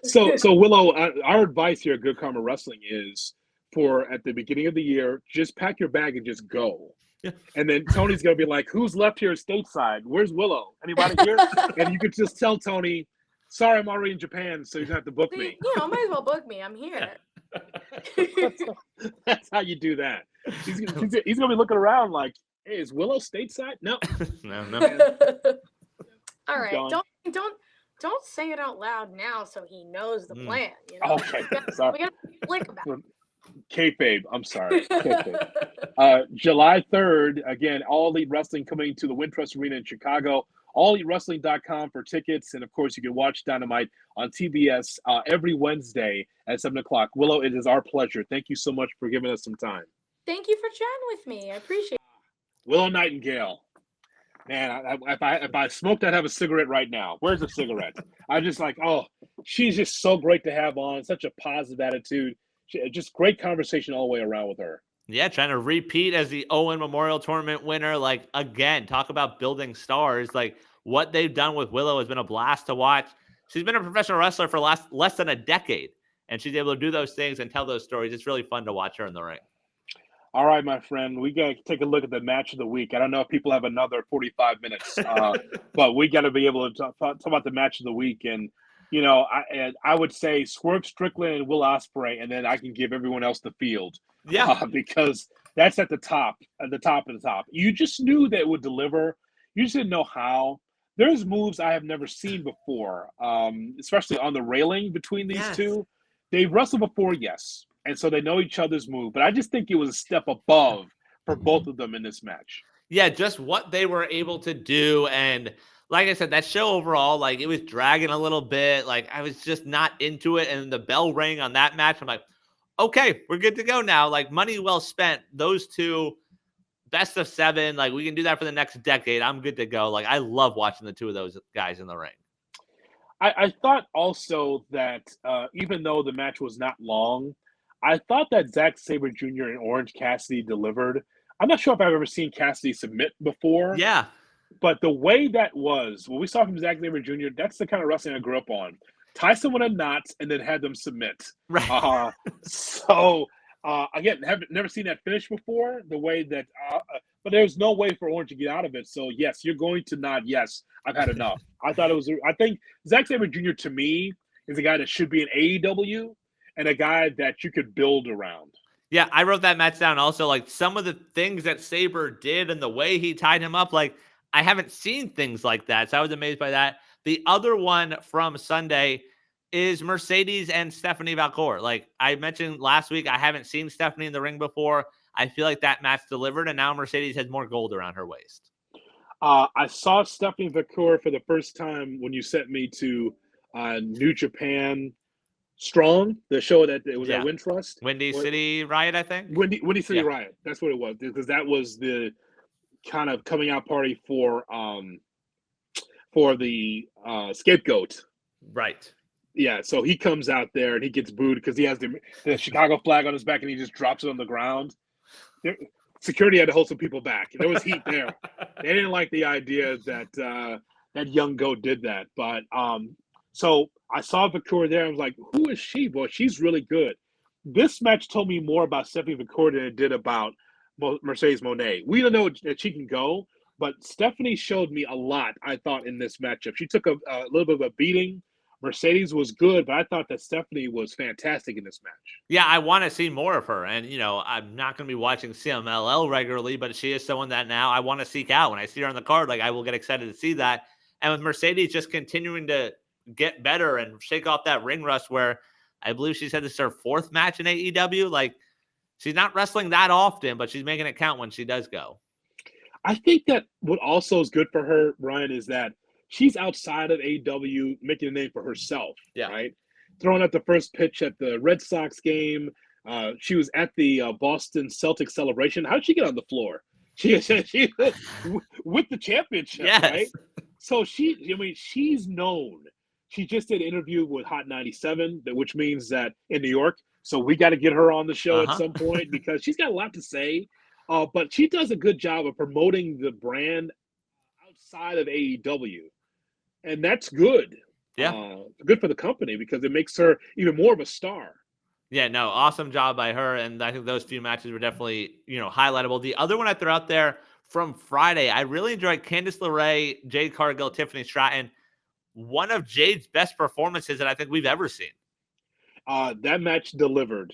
So Willow, our advice here at Good Karma Wrestling is for at the beginning of the year, just pack your bag and just go. Yeah. And then Tony's gonna be like, "Who's left here stateside? Where's Willow? Anybody here?" And you could just tell Tony, "Sorry, I'm already in Japan, so you don't have to book me." Might as well book me. I'm here. That's how you do that. He's gonna be looking around like, "Hey, is Willow stateside?" No. No. All right. Gone. Don't say it out loud now, so he knows the plan. Okay. Sorry. We gotta flick about it. Kayfabe. I'm sorry. Kayfabe. July 3rd, again, All Elite Wrestling coming to the Wintrust Arena in Chicago. AllEliteWrestling.com for tickets. And, of course, you can watch Dynamite on TBS every Wednesday at 7 o'clock. Willow, it is our pleasure. Thank you so much for giving us some time. Thank you for chatting with me. I appreciate it. Willow Nightingale. Man, if I smoked, I'd have a cigarette right now. Where's the cigarette? I'm just like, oh, she's just so great to have on. Such a positive attitude. Just great conversation all the way around with her. Yeah, trying to repeat as the Owen Memorial Tournament winner. Like, again, talk about building stars. Like, what they've done with Willow has been a blast to watch. She's been a professional wrestler for less than a decade, and she's able to do those things and tell those stories. It's really fun to watch her in the ring. All right, my friend, we got to take a look at the match of the week. I don't know if people have another 45 minutes, but we got to be able to talk about the match of the week. And, you know, I would say Swerve Strickland and Will Ospreay, and then I can give everyone else the field. Yeah. Because that's at the top of the top. You just knew that it would deliver. You just didn't know how. There's moves I have never seen before, especially on the railing between these two. They've wrestled before, yes. And so they know each other's move. But I just think it was a step above for both of them in this match. Yeah, just what they were able to do. And like I said, that show overall, like, it was dragging a little bit. Like, I was just not into it. And the bell rang on that match. I'm like, okay, we're good to go now. Like, money well spent. Those two, best of 7. Like, we can do that for the next decade. I'm good to go. Like, I love watching the two of those guys in the ring. I thought also that even though the match was not long, I thought that Zack Sabre Jr. and Orange Cassidy delivered. I'm not sure if I've ever seen Cassidy submit before. Yeah. But the way that was, what we saw from Zack Sabre Jr., that's the kind of wrestling I grew up on. Tie someone in knots and then have them submit. Right. Again, never seen that finish before, the way that but there's no way for Orange to get out of it. So, yes, you're going to nod, yes, I've had enough. I think Zack Sabre Jr. to me is a guy that should be in AEW and a guy that you could build around. Yeah, I wrote that match down also. Like, some of the things that Sabre did and the way he tied him up, like, I haven't seen things like that. So I was amazed by that. The other one from Sunday is Mercedes and Stephanie Valcour. Like I mentioned last week, I haven't seen Stephanie in the ring before. I feel like that match delivered, and now Mercedes has more gold around her waist. I saw Stephanie Valcour for the first time when you sent me to New Japan Strong, the show that it was at Wintrust. Windy City Riot, I think. Windy City Riot. That's what it was, because that was the kind of coming out party for the Scapegoat. Right. Yeah, so he comes out there and he gets booed because he has the Chicago flag on his back and he just drops it on the ground. Security had to hold some people back. There was heat there. They didn't like the idea that that young goat did that. But so I saw Valcour there. I was like, who is she? Boy, she's really good. This match told me more about Stephanie Valcour than it did about Mercedes Moné. We don't know that she can go, but Stephanie showed me a lot, I thought, in this matchup. She took a little bit of a beating. Mercedes was good, but I thought that Stephanie was fantastic in this match. Yeah, I want to see more of her. And, you know, I'm not going to be watching CMLL regularly, but she is someone that now I want to seek out. When I see her on the card, like, I will get excited to see that. And with Mercedes just continuing to get better and shake off that ring rust, where I believe she said this is her 4th match in AEW. Like, she's not wrestling that often, but she's making it count when she does go. I think that what also is good for her, Brian, is that she's outside of AEW making a name for herself, right? Throwing out the first pitch at the Red Sox game. She was at the Boston Celtics celebration. How did she get on the floor? She with the championship, right? So she's known. She just did an interview with Hot 97, which means that in New York. So we got to get her on the show at some point because she's got a lot to say. But she does a good job of promoting the brand outside of AEW. And that's good. Yeah. Good for the company because it makes her even more of a star. Yeah, no, awesome job by her. And I think those few matches were definitely, highlightable. The other one I threw out there from Friday, I really enjoyed Candice LeRae, Jade Cargill, Tiffany Stratton. One of Jade's best performances that I think we've ever seen. That match delivered.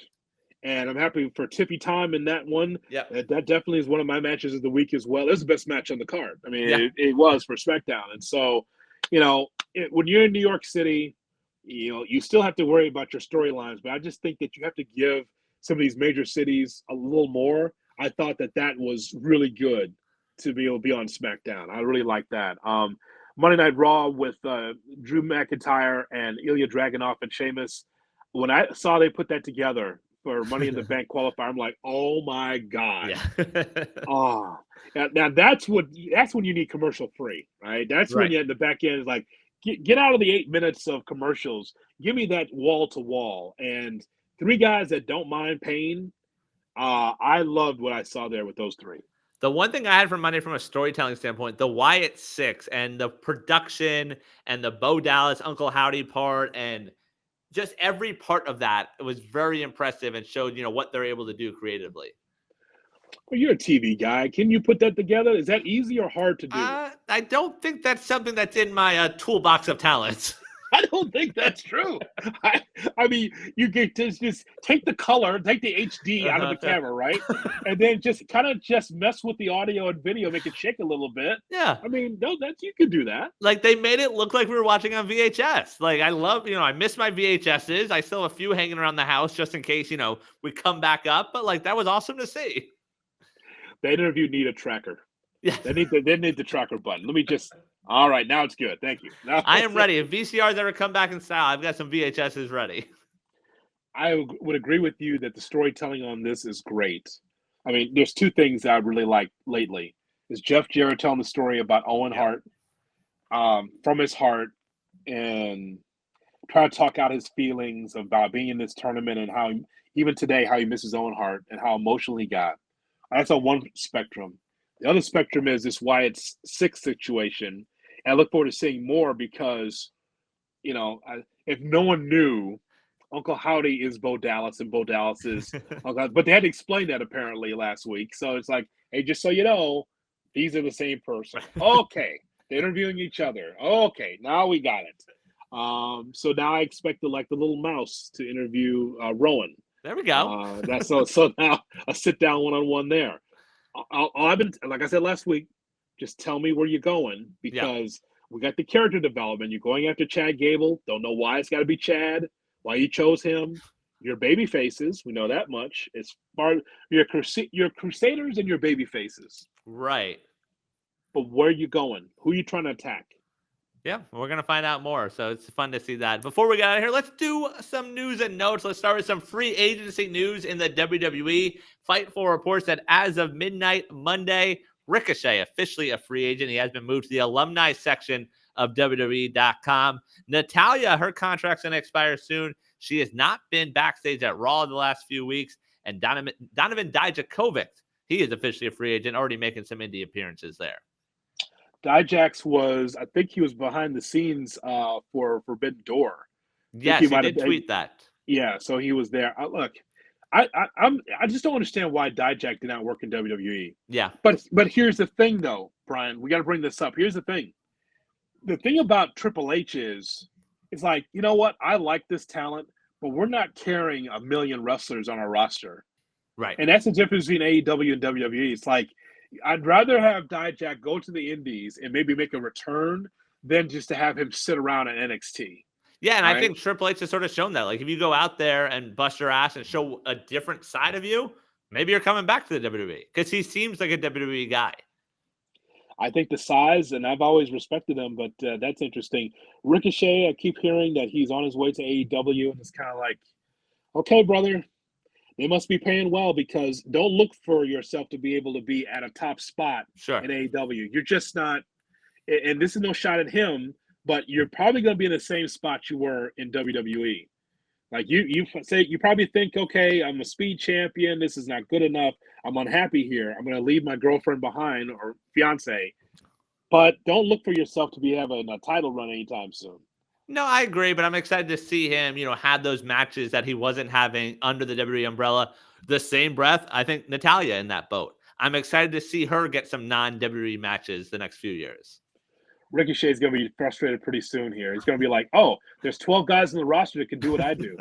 And I'm happy for Tiffy Time in that one. Yeah. That definitely is one of my matches of the week as well. It was the best match on the card. I mean, Yeah. it was for SmackDown. And so, when you're in New York City, you still have to worry about your storylines. But I just think that you have to give some of these major cities a little more. I thought that was really good to be able to be on SmackDown. I really like that. Monday Night Raw with Drew McIntyre and Ilya Dragunov and Sheamus. When I saw they put that together for Money in the Bank qualifier, I'm like, oh my God. Yeah. Now that's when you need commercial free, right? That's when Right. you at the back end is like, get out of the 8 minutes of commercials. Give me that wall to wall. And three guys that don't mind pain. I loved what I saw there with those three. The one thing I had from Monday from a storytelling standpoint, the Wyatt Six and the production and the Bo Dallas, Uncle Howdy part, and just every part of that was very impressive and showed, what they're able to do creatively. Well, you're a TV guy. Can you put that together? Is that easy or hard to do? I don't think that's something that's in my toolbox of talents. I don't think that's true. I mean, you get to just take the color, take the HD out of the camera, right? And then just kind of mess with the audio and video, make it shake a little bit. Yeah. I mean, no, you could do that. Like they made it look like we were watching on VHS. Like I love, I miss my VHSs. I still have a few hanging around the house just in case, we come back up. But like that was awesome to see. That interview need a tracker. Yeah. They need the tracker button. Let me just. All right, now it's good. Thank you. Now I am ready. If VCRs ever come back in style, I've got some VHSs ready. I would agree with you that the storytelling on this is great. I mean, there's two things that I really like lately. Is Jeff Jarrett telling the story about Owen Hart from his heart and trying to talk out his feelings about being in this tournament and how even today how he misses Owen Hart and how emotional he got. That's on one spectrum. The other spectrum is this Wyatt Six situation. And I look forward to seeing more because, if no one knew, Uncle Howdy is Bo Dallas and Bo Dallas is Uncle, but they had to explain that apparently last week. So it's like, hey, just so you know, these are the same person. Okay, they're interviewing each other. Okay, now we got it. So now I expect the little mouse to interview Rowan. There we go. That's so now a sit down one-on-one there. I've been, like I said last week, just tell me where you're going because we got the character development. You're going after Chad Gable. Don't know why it's got to be Chad. Why you chose him? Your baby faces. We know that much. It's part of your Crusaders and your baby faces. Right. But where are you going? Who are you trying to attack? Yeah, we're going to find out more. So it's fun to see that. Before we get out of here, let's do some news and notes. Let's start with some free agency news in the WWE. Fightful reports that as of midnight Monday, Ricochet, officially a free agent. He has been moved to the alumni section of WWE.com. Natalya, her contract's going to expire soon. She has not been backstage at Raw the last few weeks. And Donovan Dijakovic, he is officially a free agent, already making some indie appearances there. Dijax I think he was behind the scenes for Forbidden Door. Yes, he did tweet that. Yeah, so he was there. Look, I just don't understand why Dijak did not work in WWE. Yeah. But here's the thing, though, Brian. We got to bring this up. Here's the thing. The thing about Triple H is, it's like, you know what? I like this talent, but we're not carrying a million wrestlers on our roster. Right. And that's the difference between AEW and WWE. It's like, I'd rather have Dijak go to the Indies and maybe make a return than just to have him sit around at NXT. Yeah, and right? I think Triple H has sort of shown that. Like, if you go out there and bust your ass and show a different side of you, maybe you're coming back to the WWE because he seems like a WWE guy. I think the size, and I've always respected him, but that's interesting. Ricochet, I keep hearing that he's on his way to AEW, and it's kind of like, okay, brother, they must be paying well because don't look for yourself to be able to be at a top spot in AEW. You're just not, and this is no shot at him, but you're probably going to be in the same spot you were in WWE. Like you probably think, okay, I'm a speed champion. This is not good enough. I'm unhappy here. I'm going to leave my girlfriend behind or fiance. But don't look for yourself to be having a title run anytime soon. No, I agree, but I'm excited to see him, have those matches that he wasn't having under the WWE umbrella. The same breath, I think Natalya in that boat. I'm excited to see her get some non-WWE matches the next few years. Ricochet's going to be frustrated pretty soon here. He's going to be like, oh, there's 12 guys in the roster that can do what I do.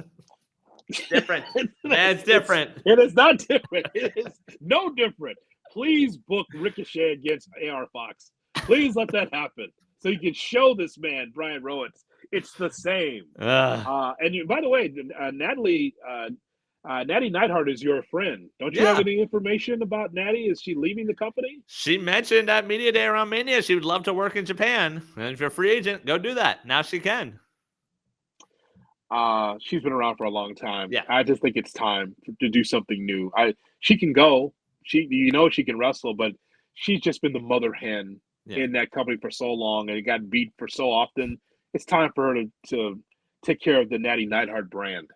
It's different. Man, it's different. It is not different. It is no different. Please book Ricochet against AR Fox. Please let that happen so you can show this man, Brian Rowitz, it's the same. And by the way, Natty Neidhart is your friend. Don't you have any information about Natty? Is she leaving the company? She mentioned at Media Day around Mania she would love to work in Japan. And if you're a free agent, go do that. Now she can. She's been around for a long time. Yeah. I just think it's time to do something new. She can go. She can wrestle, but she's just been the mother hen in that company for so long, and it got beat for so often. It's time for her to take care of the Natty Neidhart brand.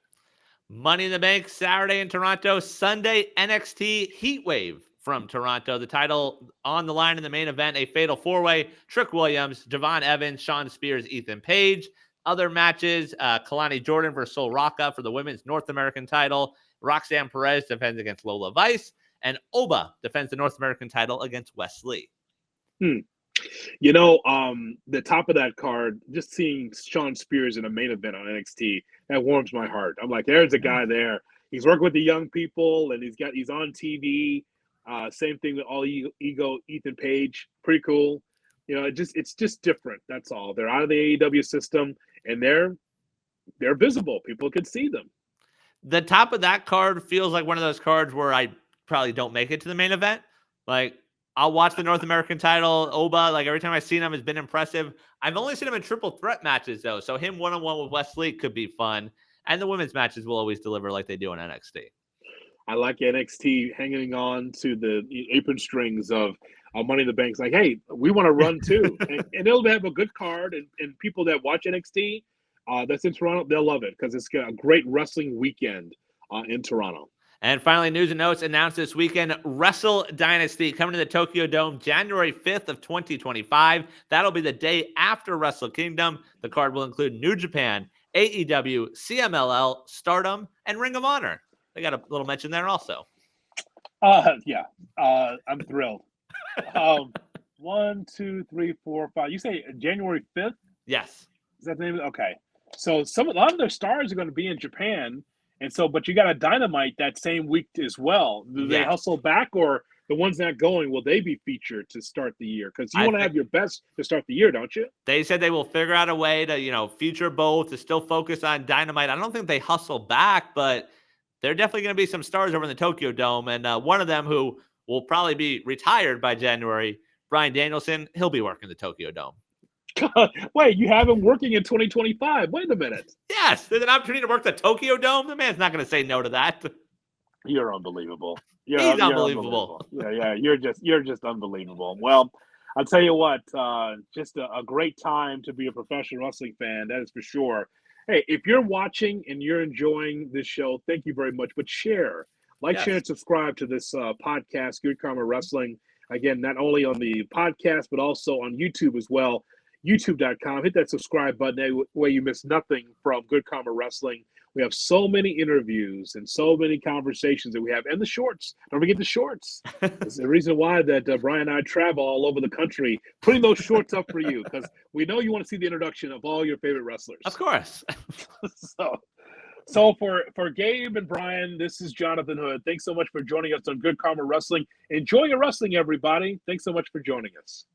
Money in the Bank Saturday in Toronto, Sunday NXT Heatwave from Toronto. The title on the line in the main event, a fatal four-way. Trick Williams, Javon Evans, Sean Spears, Ethan Page. Other matches, Kalani Jordan versus Sol Rocca for the women's North American title. Roxanne Perez defends against Lola Vice. And Oba defends the North American title against Wes Lee. The top of that card, just seeing Sean Spears in a main event on NXT, that warms my heart. I'm like, there's a guy there. He's working with the young people, and he's on TV. Same thing with All Ego, Ethan Page. Pretty cool. It's just different. That's all. They're out of the AEW system, and they're visible. People can see them. The top of that card feels like one of those cards where I probably don't make it to the main event. Like, I'll watch the North American title. Oba, like every time I've seen him, has been impressive. I've only seen him in triple threat matches, though. So him one-on-one with Wes Lee could be fun. And the women's matches will always deliver like they do in NXT. I like NXT hanging on to the apron strings of Money in the Bank. It's like, hey, we want to run too. and they'll have a good card. And people that watch NXT that's in Toronto, they'll love it because it's got a great wrestling weekend in Toronto. And finally, news and notes announced this weekend, Wrestle Dynasty coming to the Tokyo Dome January 5th of 2025. That'll be the day after Wrestle Kingdom. The card will include New Japan, AEW, CMLL, Stardom, and Ring of Honor. They got a little mention there also. I'm thrilled. 1, 2, 3, 4, 5. You say January 5th? Yes. Is that the name? Okay. So a lot of their stars are going to be in Japan. And so, but you got a Dynamite that same week as well. Do they hustle back, or the ones not going, will they be featured to start the year? Because you want to have your best to start the year, don't you? They said they will figure out a way to, feature both, to still focus on Dynamite. I don't think they hustle back, but they're definitely going to be some stars over in the Tokyo Dome. And one of them who will probably be retired by January, Bryan Danielson, he'll be working the Tokyo Dome. Wait, you have him working in 2025. Wait a minute. Yes, there's an opportunity to work the Tokyo Dome. The man's not going to say no to that. You're unbelievable. He's unbelievable. Yeah, you're just unbelievable. Well, I'll tell you what, just a great time to be a professional wrestling fan. That is for sure. Hey, if you're watching and you're enjoying this show, thank you very much. But share, share, and subscribe to this podcast, Good Karma Wrestling. Again, not only on the podcast, but also on YouTube as well. YouTube.com. Hit that subscribe button. That way you miss nothing from Good Karma Wrestling. We have so many interviews and so many conversations that we have. And the shorts. Don't forget the shorts. It's the reason why that Brian and I travel all over the country, putting those shorts up for you, because we know you want to see the introduction of all your favorite wrestlers. Of course. So for Gabe and Brian, this is Jonathan Hood. Thanks so much for joining us on Good Karma Wrestling. Enjoy your wrestling, everybody. Thanks so much for joining us.